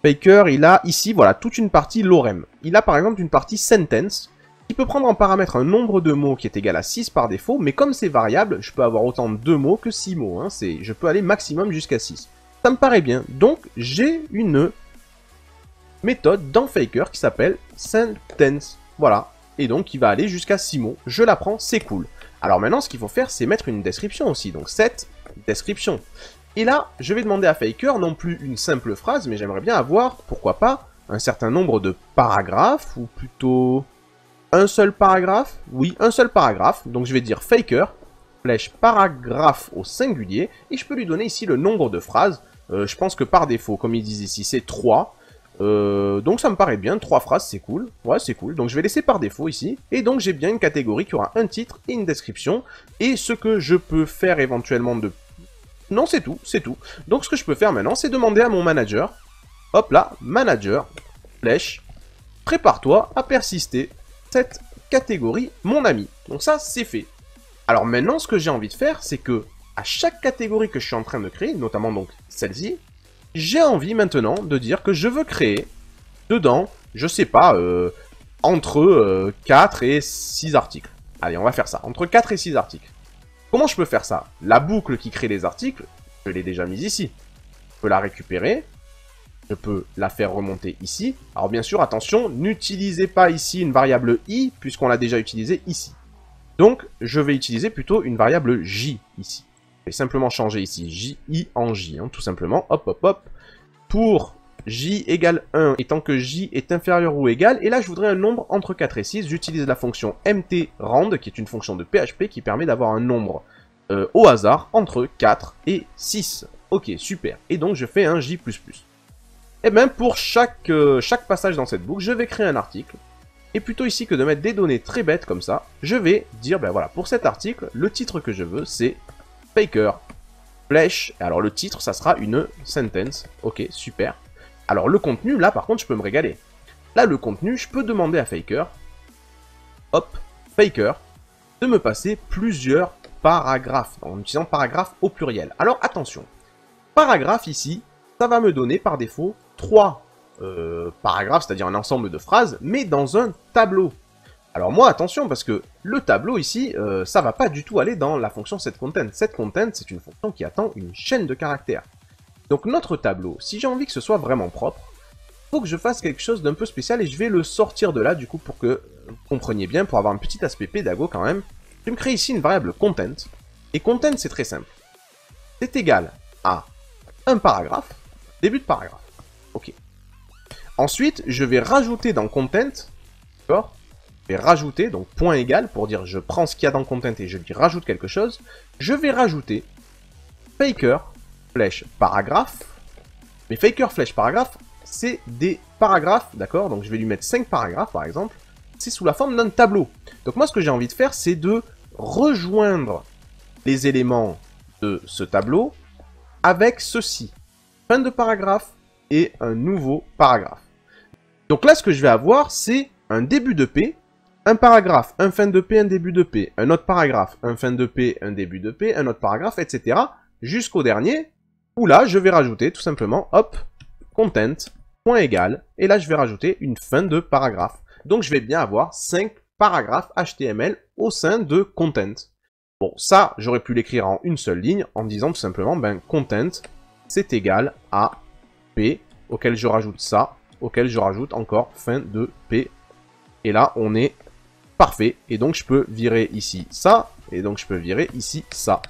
Faker, il a, ici, voilà, toute une partie lorem. Il a, par exemple, une partie sentence, qui peut prendre en paramètre un nombre de mots qui est égal à 6 par défaut, mais comme c'est variable, je peux avoir autant de mots que 6 mots. Hein, je peux aller maximum jusqu'à 6. Ça me paraît bien. Donc, j'ai une méthode dans Faker qui s'appelle sentence. Voilà. Et donc, il va aller jusqu'à 6 mots. Je la prends, c'est cool. Alors maintenant, ce qu'il faut faire, c'est mettre une description aussi. Donc, set description. Et là, je vais demander à Faker, non plus une simple phrase, mais j'aimerais bien avoir, pourquoi pas, un certain nombre de paragraphes, ou plutôt un seul paragraphe. Oui, un seul paragraphe. Donc, je vais dire Faker, flèche paragraphe au singulier, et je peux lui donner ici le nombre de phrases. Je pense que par défaut, comme ils disent ici, c'est 3. Donc ça me paraît bien, 3 phrases, c'est cool. Ouais, c'est cool. Donc je vais laisser par défaut ici. Et donc j'ai bien une catégorie qui aura un titre et une description. Et ce que je peux faire éventuellement de... Non, c'est tout, c'est tout. Donc ce que je peux faire maintenant, c'est demander à mon manager. Hop là, manager, flèche, prépare-toi à persister cette catégorie, mon ami. Donc ça, c'est fait. Alors maintenant, ce que j'ai envie de faire, c'est que à chaque catégorie que je suis en train de créer, notamment donc celle-ci, j'ai envie maintenant de dire que je veux créer dedans, je sais pas, entre 4 et 6 articles. Allez, on va faire ça, entre 4 et 6 articles. Comment je peux faire ça? La boucle qui crée les articles, je l'ai déjà mise ici. Je peux la récupérer, je peux la faire remonter ici. Alors bien sûr, attention, n'utilisez pas ici une variable i, puisqu'on l'a déjà utilisée ici. Donc, je vais utiliser plutôt une variable j ici. Je vais simplement changer ici j en j, hein, tout simplement. Hop, hop, hop. Pour j égale 1, et tant que j est inférieur ou égal, et là je voudrais un nombre entre 4 et 6, j'utilise la fonction mtrand, qui est une fonction de PHP qui permet d'avoir un nombre au hasard entre 4 et 6. Ok, super. Et donc, je fais un J++. Et bien, pour chaque passage dans cette boucle, je vais créer un article. Et plutôt ici que de mettre des données très bêtes comme ça, je vais dire, ben voilà, pour cet article, le titre que je veux, c'est Faker, Flèche. Alors, le titre, ça sera une sentence. Ok, super. Alors, le contenu, là, par contre, je peux me régaler. Là, le contenu, je peux demander à Faker, hop, Faker, de me passer plusieurs paragraphes, en utilisant paragraphe au pluriel. Alors, attention. Paragraphe, ici, ça va me donner, par défaut, 3 paragraphes, c'est-à-dire un ensemble de phrases, mais dans un tableau. Alors moi, attention, parce que le tableau ici, ça va pas du tout aller dans la fonction setContent. SetContent, c'est une fonction qui attend une chaîne de caractères. Donc notre tableau, si j'ai envie que ce soit vraiment propre, il faut que je fasse quelque chose d'un peu spécial, et je vais le sortir de là, du coup, pour que vous compreniez bien, pour avoir un petit aspect pédago quand même. Je vais me créer ici une variable content, et content, c'est très simple. C'est égal à un paragraphe, début de paragraphe. Ok. Ensuite, je vais rajouter dans content, d'accord? Je vais rajouter, donc point égal, pour dire je prends ce qu'il y a dans content et je lui rajoute quelque chose. Je vais rajouter Faker, flèche, paragraphe. Mais Faker, flèche, paragraphe, c'est des paragraphes, d'accord? Donc je vais lui mettre 5 paragraphes, par exemple. C'est sous la forme d'un tableau. Donc moi, ce que j'ai envie de faire, c'est de rejoindre les éléments de ce tableau avec ceci. Fin de paragraphe et un nouveau paragraphe. Donc là, ce que je vais avoir, c'est un début de P, un paragraphe, un fin de P, un début de P, un autre paragraphe, un fin de P, un début de P, un autre paragraphe, etc. jusqu'au dernier, où là, je vais rajouter tout simplement, hop, content, point égal, et là, je vais rajouter une fin de paragraphe. Donc, je vais bien avoir 5 paragraphes HTML au sein de content. Bon, ça, j'aurais pu l'écrire en une seule ligne, en disant tout simplement, ben, content, c'est égal à P, auquel je rajoute ça, auquel je rajoute encore fin de P. Et là, on est parfait. Et donc, je peux virer ici ça, et donc je peux virer ici ça.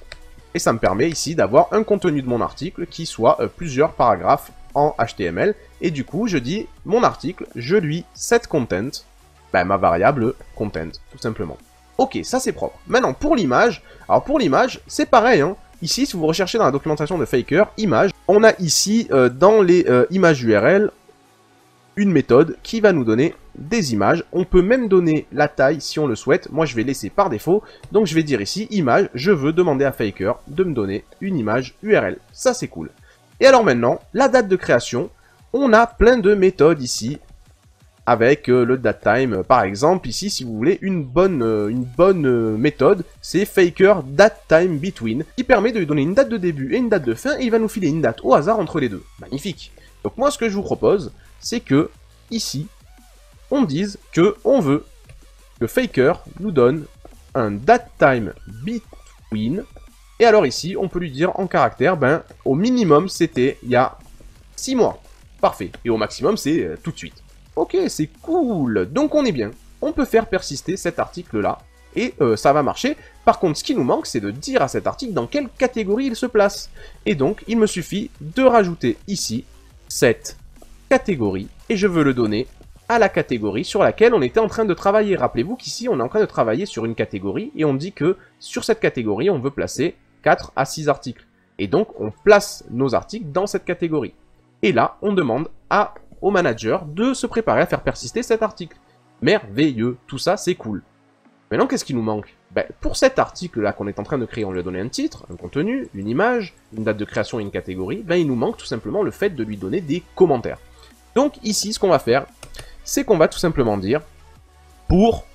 Et ça me permet ici d'avoir un contenu de mon article qui soit plusieurs paragraphes en HTML. Et du coup, je dis, mon article, je lui setContent, ben, ma variable content, tout simplement. Ok, ça c'est propre. Maintenant, pour l'image, alors pour l'image, c'est pareil, hein. Ici, si vous recherchez dans la documentation de Faker, image, on a ici, dans les images URL, une méthode qui va nous donner des images. On peut même donner la taille si on le souhaite. Moi, je vais laisser par défaut. Donc, je vais dire ici, image, je veux demander à Faker de me donner une image URL. Ça, c'est cool. Et alors maintenant, la date de création, on a plein de méthodes ici. Avec le datetime, par exemple, ici, si vous voulez, une bonne méthode, c'est Faker datetime_between, qui permet de lui donner une date de début et une date de fin, et il va nous filer une date au hasard entre les deux. Magnifique. Donc moi, ce que je vous propose, c'est que, ici, on dise que on veut que Faker nous donne un datetime_between, et alors ici, on peut lui dire en caractère, ben, au minimum, c'était il y a 6 mois. Parfait. Et au maximum, c'est tout de suite. Ok, c'est cool. Donc on est bien. On peut faire persister cet article-là. Et ça va marcher. Par contre, ce qui nous manque, c'est de dire à cet article dans quelle catégorie il se place. Et donc, il me suffit de rajouter ici cette catégorie. Et je veux le donner à la catégorie sur laquelle on était en train de travailler. Rappelez-vous qu'ici, on est en train de travailler sur une catégorie. Et on dit que sur cette catégorie, on veut placer 4 à 6 articles. Et donc, on place nos articles dans cette catégorie. Et là, on demande au manager de se préparer à faire persister cet article. Merveilleux, tout ça c'est cool. Maintenant qu'est-ce qui nous manque? Ben, pour cet article-là qu'on est en train de créer, on lui a donné un titre, un contenu, une image, une date de création et une catégorie, ben, il nous manque tout simplement le fait de lui donner des commentaires. Donc ici, ce qu'on va faire, c'est qu'on va tout simplement dire pour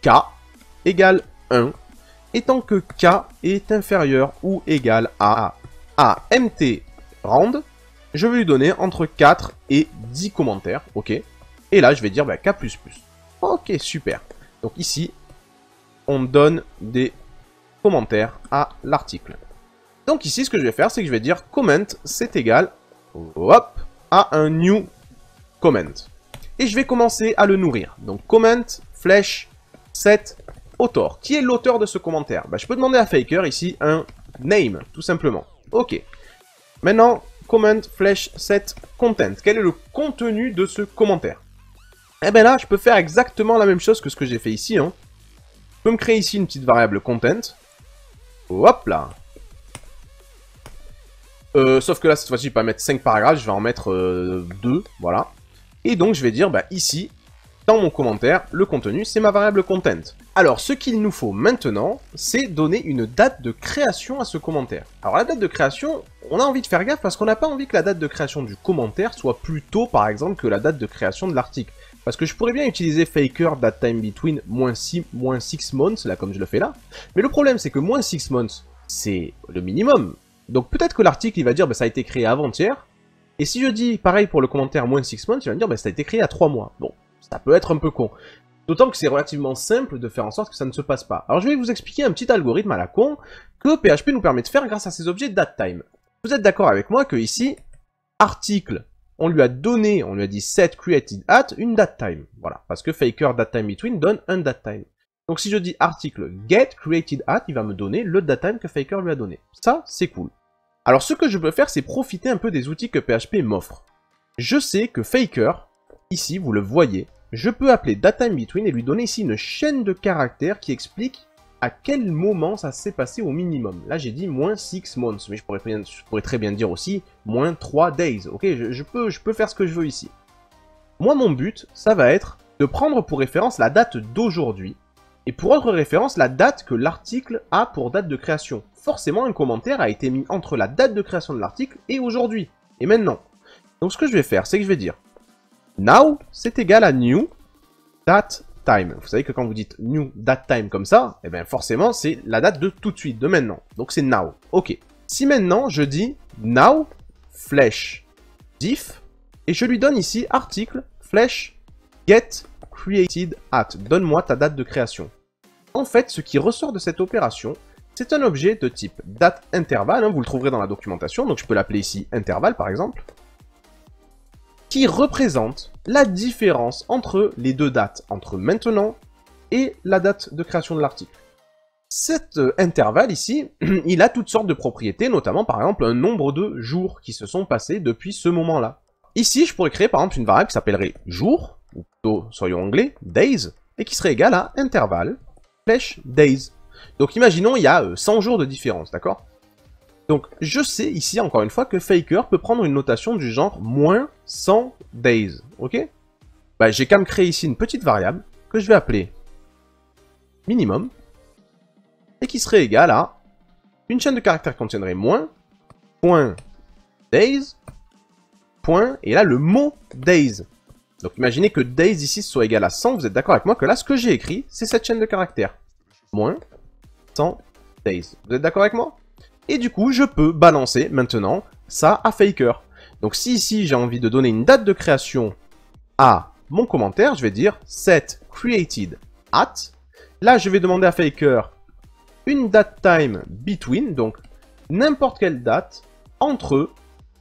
k égale 1, et tant que k est inférieur ou égal à mt rand, je vais lui donner entre 4 et 10 commentaires, ok. Et là, je vais dire bah, K++. Ok, super. Donc ici, on donne des commentaires à l'article. Donc ici, ce que je vais faire, c'est que je vais dire comment, c'est égal, hop, à un new comment. Et je vais commencer à le nourrir. Donc comment, flèche, set, author. Qui est l'auteur de ce commentaire? Bah, je peux demander à Faker ici un name, tout simplement. Ok. Maintenant, comment, flèche, set, content. Quel est le contenu de ce commentaire? Eh bien là, je peux faire exactement la même chose que ce que j'ai fait ici. Hein. Je peux me créer ici une petite variable content. Hop là. Sauf que là, cette fois-ci, je vais pas mettre 5 paragraphes, je vais en mettre 2, voilà. Et donc, je vais dire, bah, ici, dans mon commentaire, le contenu, c'est ma variable content. Alors, ce qu'il nous faut maintenant, c'est donner une date de création à ce commentaire. Alors, la date de création, on a envie de faire gaffe parce qu'on n'a pas envie que la date de création du commentaire soit plus tôt, par exemple, que la date de création de l'article. Parce que je pourrais bien utiliser faker datetime between -6 months, là, comme je le fais là. Mais le problème, c'est que -6 months, c'est le minimum. Donc, peut-être que l'article, il va dire, bah, ça a été créé avant-hier. Et si je dis, pareil pour le commentaire -6 months, il va me dire, bah, ça a été créé à 3 mois. Bon, ça peut être un peu con. D'autant que c'est relativement simple de faire en sorte que ça ne se passe pas. Alors je vais vous expliquer un petit algorithme à la con que PHP nous permet de faire grâce à ces objets datetime. Vous êtes d'accord avec moi que ici, article, on lui a dit set created at une datetime. Voilà, parce que faker datetime between donne un datetime. Donc si je dis article get created at, il va me donner le datetime que faker lui a donné. Ça, c'est cool. Alors ce que je peux faire, c'est profiter un peu des outils que PHP m'offre. Je sais que faker, ici, vous le voyez, je peux appeler datetime between et lui donner ici une chaîne de caractères qui explique à quel moment ça s'est passé au minimum. Là, j'ai dit -6 months, mais je pourrais très bien dire aussi -3 days. Ok, je peux faire ce que je veux ici. Moi, mon but, ça va être de prendre pour référence la date d'aujourd'hui et pour autre référence, la date que l'article a pour date de création. Forcément, un commentaire a été mis entre la date de création de l'article et aujourd'hui, et maintenant. Donc, ce que je vais faire, c'est que je vais dire now, c'est égal à new datetime. Vous savez que quand vous dites new datetime comme ça, eh bien forcément, c'est la date de tout de suite, de maintenant. Donc c'est now. Ok. Si maintenant, je dis now, flèche, diff, et je lui donne ici article, flèche, get created at. Donne-moi ta date de création. En fait, ce qui ressort de cette opération, c'est un objet de type date intervalle, hein, vous le trouverez dans la documentation, donc je peux l'appeler ici intervalle par exemple, qui représente la différence entre les deux dates, entre maintenant et la date de création de l'article. Cet intervalle ici, il a toutes sortes de propriétés, notamment par exemple un nombre de jours qui se sont passés depuis ce moment-là. Ici, je pourrais créer par exemple une variable qui s'appellerait jour, ou plutôt, soyons anglais, days, et qui serait égale à intervalle, flèche, days. Donc imaginons, il y a 100 jours de différence, d'accord ? Donc, je sais ici, encore une fois, que faker peut prendre une notation du genre -100 days, ok? Bah, j'ai qu'à me créer ici une petite variable que je vais appeler minimum et qui serait égale à une chaîne de caractères qui contiendrait point days, point, et là, le mot days. Donc, imaginez que days ici soit égal à 100, vous êtes d'accord avec moi que là, ce que j'ai écrit, c'est cette chaîne de caractères. -100 days. Vous êtes d'accord avec moi? Et du coup, je peux balancer maintenant ça à faker. Donc si ici j'ai envie de donner une date de création à mon commentaire, je vais dire set created at. Là, je vais demander à faker une date time between, donc n'importe quelle date entre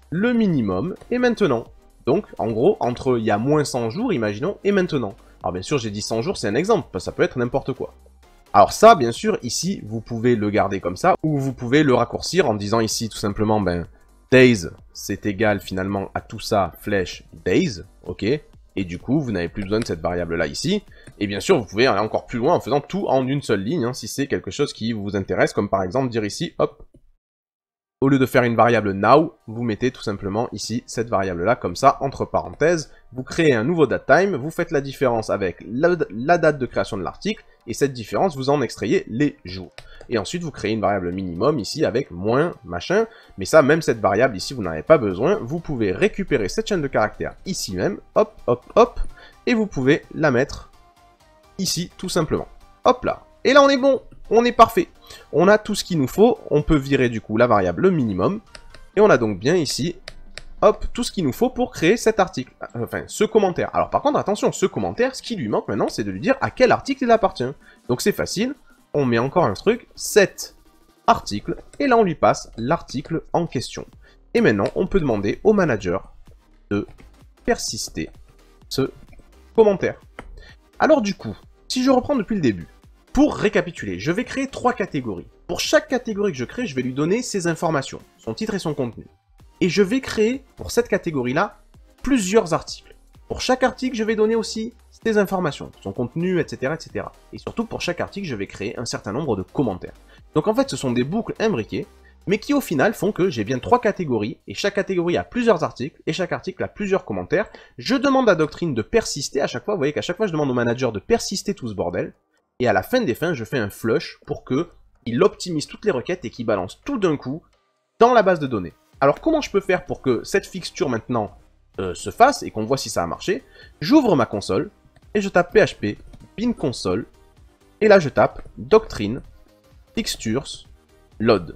le minimum et maintenant. Donc en gros, entre il y a -100 jours, imaginons, et maintenant. Alors bien sûr, j'ai dit 100 jours, c'est un exemple, parce que ça peut être n'importe quoi. Alors ça, bien sûr, ici, vous pouvez le garder comme ça, ou vous pouvez le raccourcir en disant ici, tout simplement, ben, days, c'est égal finalement à tout ça, flèche, days, ok? Et du coup, vous n'avez plus besoin de cette variable-là ici. Et bien sûr, vous pouvez aller encore plus loin en faisant tout en une seule ligne, hein, si c'est quelque chose qui vous intéresse, comme par exemple dire ici, hop, au lieu de faire une variable now, vous mettez tout simplement ici cette variable-là, comme ça, entre parenthèses, vous créez un nouveau datetime, vous faites la différence avec la date de création de l'article, et cette différence, vous en extrayez les jours. Et ensuite, vous créez une variable minimum ici avec moins, machin, mais ça, même cette variable ici, vous n'en avez pas besoin, vous pouvez récupérer cette chaîne de caractères ici même, hop, hop, hop, et vous pouvez la mettre ici, tout simplement. Hop là. Et là, on est bon, on est parfait. On a tout ce qu'il nous faut, on peut virer du coup la variable minimum, et on a donc bien ici, hop, tout ce qu'il nous faut pour créer cet article, enfin, ce commentaire. Alors par contre, attention, ce commentaire, ce qui lui manque maintenant, c'est de lui dire à quel article il appartient. Donc c'est facile, on met encore un truc, set article, et là on lui passe l'article en question. Et maintenant, on peut demander au manager de persister ce commentaire. Alors du coup, si je reprends depuis le début, pour récapituler, je vais créer 3 catégories. Pour chaque catégorie que je crée, je vais lui donner ses informations, son titre et son contenu. Et je vais créer, pour cette catégorie-là, plusieurs articles. Pour chaque article, je vais donner aussi ses informations, son contenu, etc., etc. Et surtout, pour chaque article, je vais créer un certain nombre de commentaires. Donc en fait, ce sont des boucles imbriquées mais qui au final font que j'ai bien 3 catégories, et chaque catégorie a plusieurs articles, et chaque article a plusieurs commentaires. Je demande à Doctrine de persister à chaque fois, vous voyez qu'à chaque fois je demande au manager de persister tout ce bordel, et à la fin des fins, je fais un flush pour que il optimise toutes les requêtes et qu'il balance tout d'un coup dans la base de données. Alors comment je peux faire pour que cette fixture maintenant se fasse, et qu'on voit si ça a marché? J'ouvre ma console, et je tape php bin console, et là je tape Doctrine, Fixtures, Load.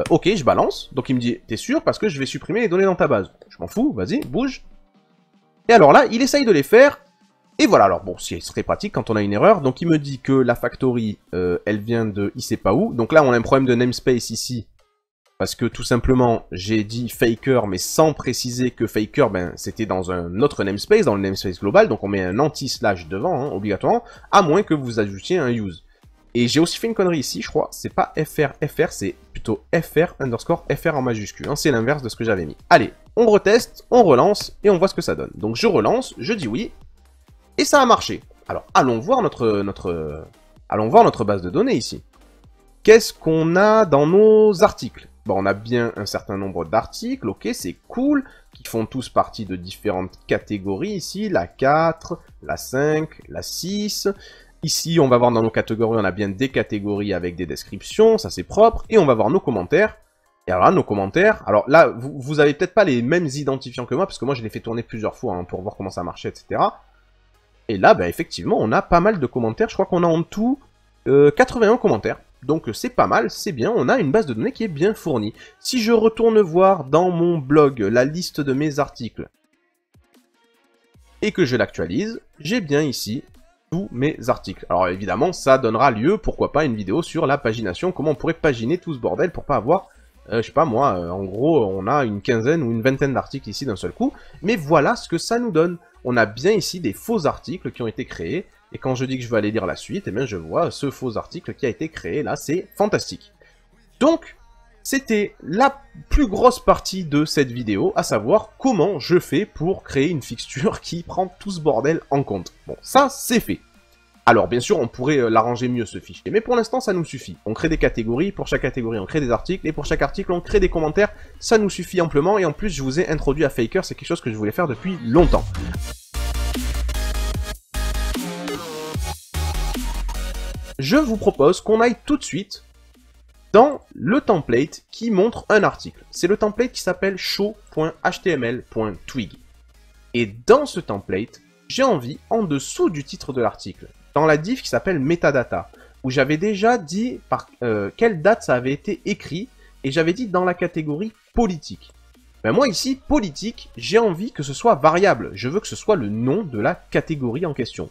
Ok, je balance. Donc il me dit, t'es sûr? Parce que je vais supprimer les données dans ta base. Je m'en fous, vas-y, bouge. Et alors là, il essaye de les faire. Et voilà, alors bon, c'est très pratique quand on a une erreur. Donc il me dit que la factory, elle vient de il sait pas où. Donc là, on a un problème de namespace ici. Parce que tout simplement, j'ai dit faker, mais sans préciser que faker, ben, c'était dans un autre namespace, dans le namespace global. Donc on met un anti-slash devant, hein, obligatoirement, à moins que vous ajoutiez un use. Et j'ai aussi fait une connerie ici, je crois, c'est pas FR, c'est plutôt FR underscore FR en majuscule. Hein, c'est l'inverse de ce que j'avais mis. Allez, on reteste, on relance, et on voit ce que ça donne. Donc je relance, je dis oui, et ça a marché. Alors, allons voir notre base de données ici. Qu'est-ce qu'on a dans nos articles? Bon, on a bien un certain nombre d'articles, ok, c'est cool, qui font tous partie de différentes catégories ici, la 4, la 5, la 6... Ici, on va voir dans nos catégories, on a bien des catégories avec des descriptions, ça c'est propre. Et on va voir nos commentaires. Et alors là, nos commentaires, alors là, vous avez peut-être pas les mêmes identifiants que moi, parce que moi je les fais tourner plusieurs fois hein, pour voir comment ça marchait, etc. Et là, bah, effectivement, on a pas mal de commentaires. Je crois qu'on a en tout 81 commentaires. Donc c'est pas mal, c'est bien, on a une base de données qui est bien fournie. Si je retourne voir dans mon blog la liste de mes articles, et que je l'actualise, j'ai bien ici tous mes articles. Alors évidemment, ça donnera lieu, pourquoi pas, une vidéo sur la pagination, comment on pourrait paginer tout ce bordel pour pas avoir, je sais pas moi, en gros, on a une quinzaine ou une vingtaine d'articles ici d'un seul coup, mais voilà ce que ça nous donne. On a bien ici des faux articles qui ont été créés, et quand je dis que je vais aller lire la suite, eh bien je vois ce faux article qui a été créé, là, c'est fantastique. Donc, c'était la plus grosse partie de cette vidéo, à savoir comment je fais pour créer une fixture qui prend tout ce bordel en compte. Bon, ça, c'est fait. Alors, bien sûr, on pourrait l'arranger mieux, ce fichier, mais pour l'instant, ça nous suffit. On crée des catégories, pour chaque catégorie, on crée des articles, et pour chaque article, on crée des commentaires. Ça nous suffit amplement, et en plus, je vous ai introduit à Faker, c'est quelque chose que je voulais faire depuis longtemps. Je vous propose qu'on aille tout de suite dans le template qui montre un article. C'est le template qui s'appelle show.html.twig. Et dans ce template, j'ai envie, en dessous du titre de l'article, dans la div qui s'appelle metadata, où j'avais déjà dit par quelle date ça avait été écrit, et j'avais dit dans la catégorie politique. Ben moi ici, politique, j'ai envie que ce soit variable. Je veux que ce soit le nom de la catégorie en question.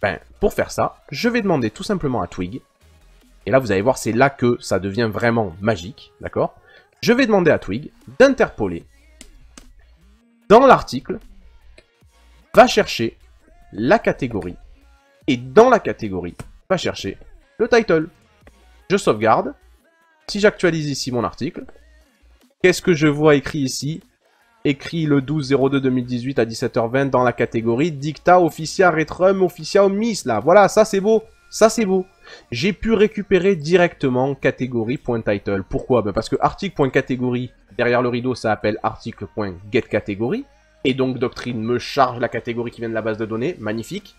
Ben, pour faire ça, je vais demander tout simplement à Twig. Et là, vous allez voir, c'est là que ça devient vraiment magique, d'accord? Je vais demander à Twig d'interpoler dans l'article, va chercher la catégorie, et dans la catégorie, va chercher le title. Je sauvegarde. Si j'actualise ici mon article, qu'est-ce que je vois écrit ici? Écrit le 12/02/2018 à 17h20 dans la catégorie Dicta Officia Retrum Officia Omnis, là. Voilà, ça c'est beau. Ça c'est beau. J'ai pu récupérer directement catégorie.title. Pourquoi? Ben parce que article.catégorie, derrière le rideau, ça appelle article.getCategory. Et donc Doctrine me charge la catégorie qui vient de la base de données. Magnifique.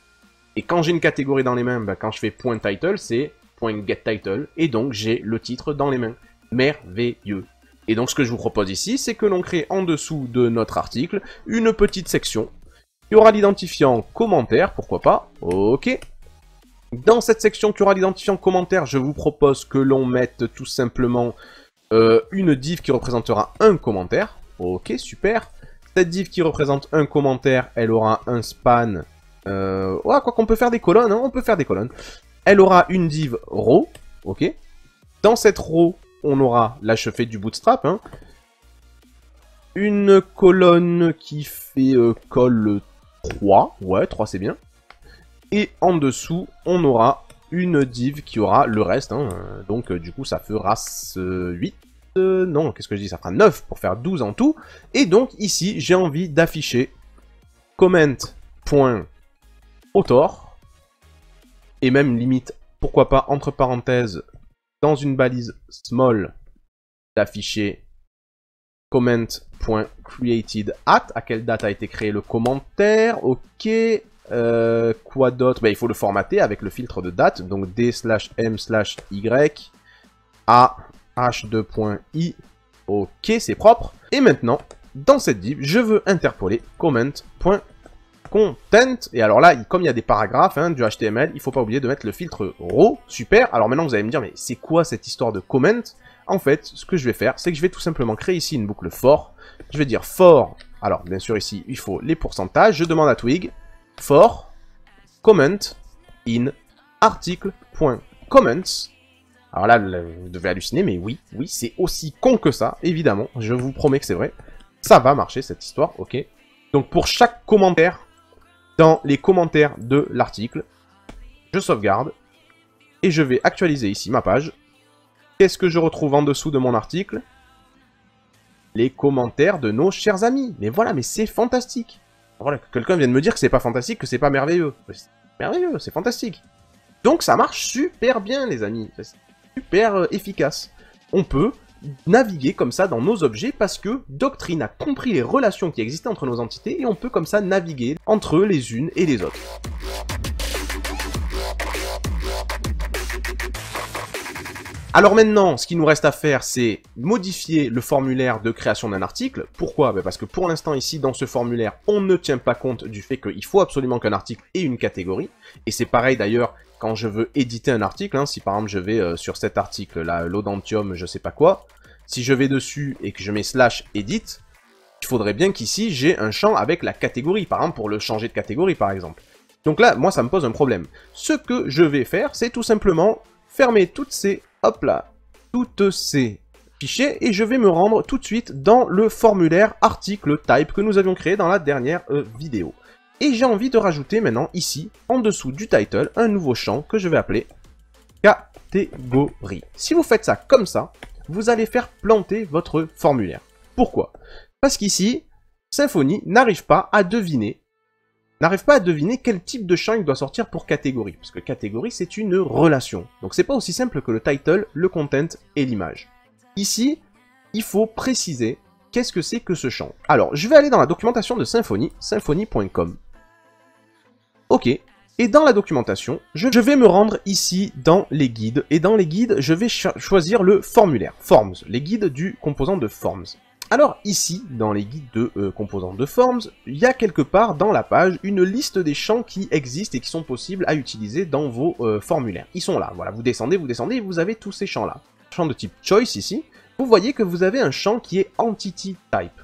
Et quand j'ai une catégorie dans les mains, ben quand je fais .title, c'est .getTitle. Et donc j'ai le titre dans les mains. Merveilleux. Et donc ce que je vous propose ici, c'est que l'on crée en dessous de notre article une petite section qui aura l'identifiant commentaire, pourquoi pas. Ok. Dans cette section qui aura l'identifiant commentaire, je vous propose que l'on mette tout simplement une div qui représentera un commentaire. Ok, super. Cette div qui représente un commentaire, elle aura un span. Ouais, quoi qu'on peut faire des colonnes, hein, on peut faire des colonnes. Elle aura une div row. Ok. Dans cette row, on aura, là je fais du bootstrap, hein, une colonne qui fait col 3. Ouais, 3 c'est bien. Et en dessous, on aura une div qui aura le reste. Hein, donc du coup, ça fera 8. Non, qu'est-ce que je dis? Ça fera 9 pour faire 12 en tout. Et donc ici, j'ai envie d'afficher comment.author. Et même limite, pourquoi pas, entre parenthèses, dans une balise small, d'afficher comment.created à quelle date a été créé le commentaire, ok. Quoi d'autre? Il faut le formater avec le filtre de date, donc d/m/y a h2.i, ok, c'est propre. Et maintenant, dans cette div, je veux interpoler comment.content, et alors là, comme il y a des paragraphes du HTML, il faut pas oublier de mettre le filtre raw, super. Alors maintenant, vous allez me dire, mais c'est quoi cette histoire de comment? En fait, ce que je vais faire, c'est que je vais tout simplement créer ici une boucle for. Je vais dire for, alors bien sûr ici, il faut les pourcentages, je demande à Twig, for comment in article.comments. Alors là, vous devez halluciner, mais oui, c'est aussi con que ça, évidemment, je vous promets que c'est vrai. Ça va marcher, cette histoire, ok. Donc pour chaque commentaire, dans les commentaires de l'article, je sauvegarde, et je vais actualiser ici ma page. Qu'est-ce que je retrouve en dessous de mon article? Les commentaires de nos chers amis. Mais voilà, mais c'est fantastique. Voilà, que quelqu'un vienne me dire que c'est pas fantastique, que c'est pas merveilleux. C'est merveilleux, c'est fantastique. Donc ça marche super bien, les amis. C'est super efficace. On peut naviguer comme ça dans nos objets parce que Doctrine a compris les relations qui existaient entre nos entités et on peut comme ça naviguer entre les unes et les autres. Alors maintenant, ce qu'il nous reste à faire, c'est modifier le formulaire de création d'un article. Pourquoi? Parce que pour l'instant ici, dans ce formulaire, on ne tient pas compte du fait qu'il faut absolument qu'un article ait une catégorie. Et c'est pareil d'ailleurs quand je veux éditer un article. Si par exemple je vais sur cet article, là, l'Audantium, je sais pas quoi, si je vais dessus et que je mets /edit, il faudrait bien qu'ici j'ai un champ avec la catégorie, par exemple pour le changer de catégorie par exemple. Donc là, moi ça me pose un problème. Ce que je vais faire, c'est tout simplement fermer toutes ces... Hop là, toutes ces fichiers, et je vais me rendre tout de suite dans le formulaire article type que nous avions créé dans la dernière vidéo. Et j'ai envie de rajouter maintenant ici, en dessous du title, un nouveau champ que je vais appeler catégorie. Si vous faites ça comme ça, vous allez faire planter votre formulaire. Pourquoi? Parce qu'ici, Symfony n'arrive pas à deviner quel type de champ il doit sortir pour catégorie. Parce que catégorie, c'est une relation. Donc c'est pas aussi simple que le title, le content et l'image. Ici, il faut préciser qu'est-ce que c'est que ce champ. Alors, je vais aller dans la documentation de Symfony, symfony.com. Ok. Et dans la documentation, je vais me rendre ici dans les guides. Et dans les guides, je vais choisir le formulaire, Forms, les guides du composant de Forms. Alors ici, dans les guides de composants de Forms, il y a quelque part dans la page une liste des champs qui existent et qui sont possibles à utiliser dans vos formulaires. Ils sont là, voilà, vous descendez et vous avez tous ces champs-là. Champ de type Choice ici, vous voyez que vous avez un champ qui est Entity Type.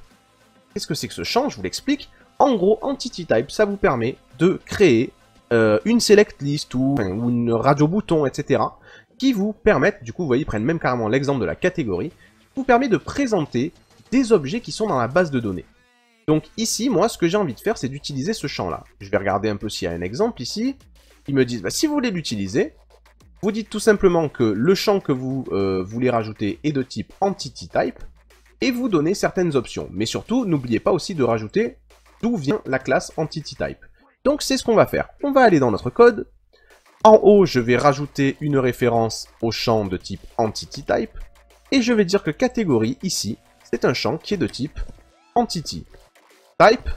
Qu'est-ce que c'est que ce champ? Je vous l'explique. En gros, Entity Type, ça vous permet de créer une select list ou une radio bouton, etc. qui vous permettent, du coup, vous voyez, ils prennent même carrément l'exemple de la catégorie, qui vous permet de présenter des objets qui sont dans la base de données. Donc ici, moi, ce que j'ai envie de faire, c'est d'utiliser ce champ-là. Je vais regarder un peu s'il y a un exemple ici. Ils me disent, si vous voulez l'utiliser, vous dites tout simplement que le champ que vous voulez rajouter est de type Entity Type, et vous donnez certaines options. Mais surtout, n'oubliez pas aussi de rajouter d'où vient la classe Entity Type. Donc c'est ce qu'on va faire. On va aller dans notre code. En haut, je vais rajouter une référence au champ de type Entity Type, et je vais dire que catégorie, ici, c'est un champ qui est de type Entity Type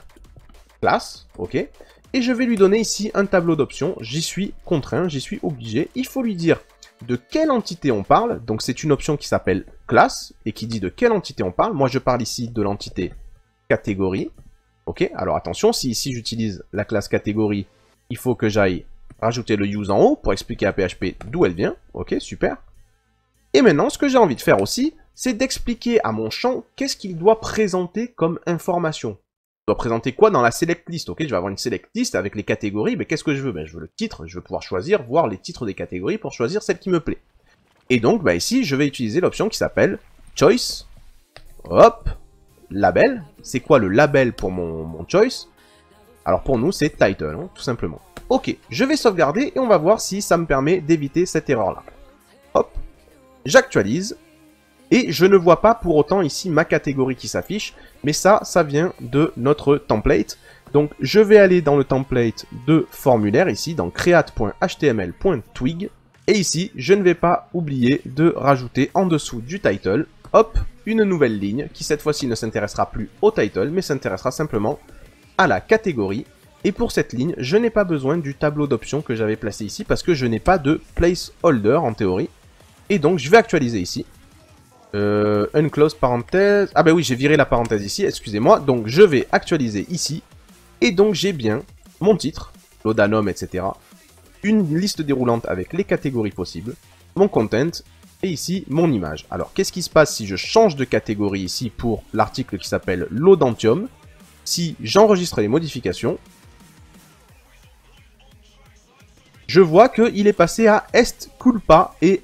Class, ok. Et je vais lui donner ici un tableau d'options. J'y suis contraint, j'y suis obligé. Il faut lui dire de quelle entité on parle. Donc c'est une option qui s'appelle Class et qui dit de quelle entité on parle. Moi je parle ici de l'entité catégorie. Ok, alors attention, si ici j'utilise la classe catégorie, il faut que j'aille rajouter le use en haut pour expliquer à PHP d'où elle vient. Ok, super. Et maintenant, ce que j'ai envie de faire aussi, c'est d'expliquer à mon champ qu'est-ce qu'il doit présenter comme information. Il doit présenter quoi dans la select list? Ok, je vais avoir une select list avec les catégories, mais qu'est-ce que je veux? Je veux le titre, je veux pouvoir choisir, voir les titres des catégories pour choisir celle qui me plaît. Et donc, ici, je vais utiliser l'option qui s'appelle Choice. Hop, label. C'est quoi le label pour mon choice? Alors pour nous, c'est title, tout simplement. Ok, je vais sauvegarder et on va voir si ça me permet d'éviter cette erreur-là. Hop, j'actualise. Et je ne vois pas pour autant ici ma catégorie qui s'affiche, mais ça vient de notre template. Donc je vais aller dans le template de formulaire ici, dans create.html.twig. Et ici, je ne vais pas oublier de rajouter en dessous du title hop, une nouvelle ligne qui cette fois-ci ne s'intéressera plus au title, mais s'intéressera simplement à la catégorie. Et pour cette ligne, je n'ai pas besoin du tableau d'options que j'avais placé ici parce que je n'ai pas de placeholder en théorie. Et donc je vais actualiser ici. Unclose parenthèse. Ah bah oui, j'ai viré la parenthèse ici, excusez-moi. Donc je vais actualiser ici. Et donc j'ai bien mon titre, l'odanum, etc. Une liste déroulante avec les catégories possibles, mon content, et ici mon image. Alors qu'est-ce qui se passe si je change de catégorie ici pour l'article qui s'appelle l'odantium? Si j'enregistre les modifications, je vois qu'il est passé à est culpa et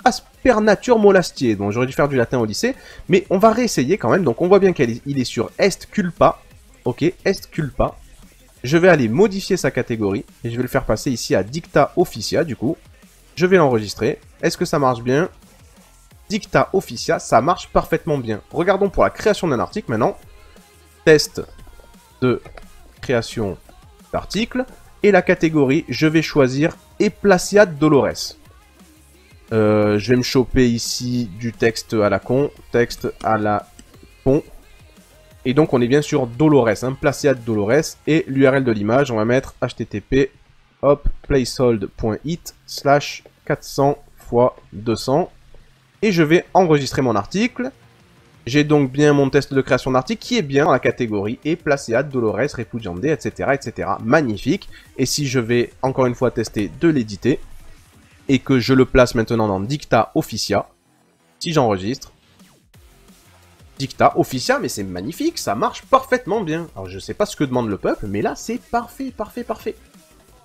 aspernature molastier. Donc j'aurais dû faire du latin au lycée, mais on va réessayer quand même. Donc on voit bien qu'il est sur est culpa. Ok, est culpa. Je vais aller modifier sa catégorie et je vais le faire passer ici à dicta officia du coup. Je vais l'enregistrer. Est-ce que ça marche bien? Dicta officia, ça marche parfaitement bien. Regardons pour la création d'un article maintenant. Test de création d'article. Et la catégorie, je vais choisir Eplacia Dolores. Je vais me choper ici du texte à la con. Texte à la con. Et donc on est bien sur Dolores, hein, Placia Dolores. Et l'URL de l'image, on va mettre http placehold.it/400 x 200. Et je vais enregistrer mon article. J'ai donc bien mon test de création d'article qui est bien dans la catégorie et Placia Dolores Repudiande, etc., etc. Magnifique. Et si je vais encore une fois tester de l'éditer et que je le place maintenant dans Dicta Officia, si j'enregistre, Dicta Officia, mais c'est magnifique, ça marche parfaitement bien. Alors je sais pas ce que demande le peuple, mais là c'est parfait, parfait, parfait.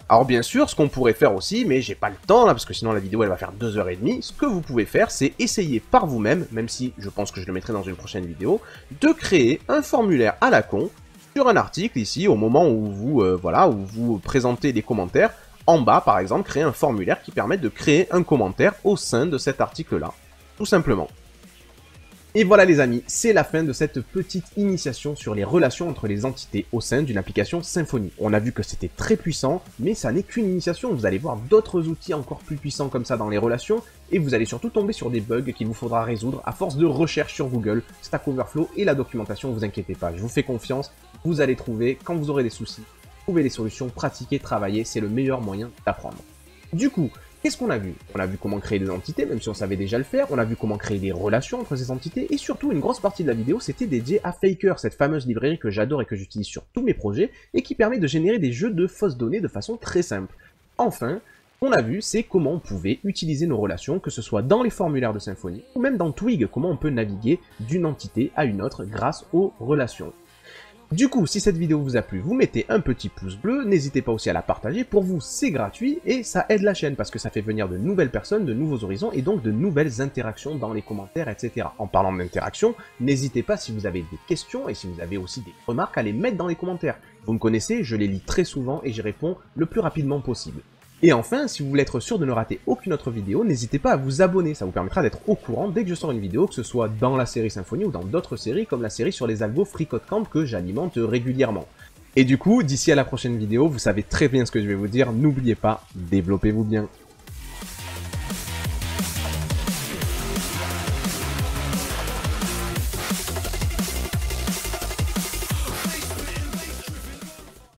Alors bien sûr, ce qu'on pourrait faire aussi, mais j'ai pas le temps là, parce que sinon la vidéo elle va faire 2h30, ce que vous pouvez faire, c'est essayer par vous-même, même si je pense que je le mettrai dans une prochaine vidéo, de créer un formulaire à la con sur un article ici, au moment où vous, où vous présentez des commentaires. En bas, par exemple, créer un formulaire qui permet de créer un commentaire au sein de cet article-là, tout simplement. Et voilà les amis, c'est la fin de cette petite initiation sur les relations entre les entités au sein d'une application Symfony. On a vu que c'était très puissant, mais ça n'est qu'une initiation. Vous allez voir d'autres outils encore plus puissants comme ça dans les relations, et vous allez surtout tomber sur des bugs qu'il vous faudra résoudre à force de recherche sur Google, Stack Overflow et la documentation, vous inquiétez pas, je vous fais confiance, vous allez trouver, quand vous aurez des soucis, trouver les solutions, pratiquer, travailler, c'est le meilleur moyen d'apprendre. Du coup, qu'est-ce qu'on a vu? On a vu comment créer des entités, même si on savait déjà le faire, on a vu comment créer des relations entre ces entités, et surtout une grosse partie de la vidéo c'était dédié à Faker, cette fameuse librairie que j'adore et que j'utilise sur tous mes projets, et qui permet de générer des jeux de fausses données de façon très simple. Enfin, ce qu'on a vu c'est comment on pouvait utiliser nos relations, que ce soit dans les formulaires de Symfony, ou même dans Twig, comment on peut naviguer d'une entité à une autre grâce aux relations. Du coup, si cette vidéo vous a plu, vous mettez un petit pouce bleu, n'hésitez pas aussi à la partager, pour vous c'est gratuit et ça aide la chaîne parce que ça fait venir de nouvelles personnes, de nouveaux horizons et donc de nouvelles interactions dans les commentaires, etc. En parlant d'interaction, n'hésitez pas si vous avez des questions et si vous avez aussi des remarques à les mettre dans les commentaires. Vous me connaissez, je les lis très souvent et j'y réponds le plus rapidement possible. Et enfin, si vous voulez être sûr de ne rater aucune autre vidéo, n'hésitez pas à vous abonner, ça vous permettra d'être au courant dès que je sors une vidéo, que ce soit dans la série Symfony ou dans d'autres séries comme la série sur les algos FreeCodeCamp que j'alimente régulièrement. Et du coup, d'ici à la prochaine vidéo, vous savez très bien ce que je vais vous dire, n'oubliez pas, développez-vous bien.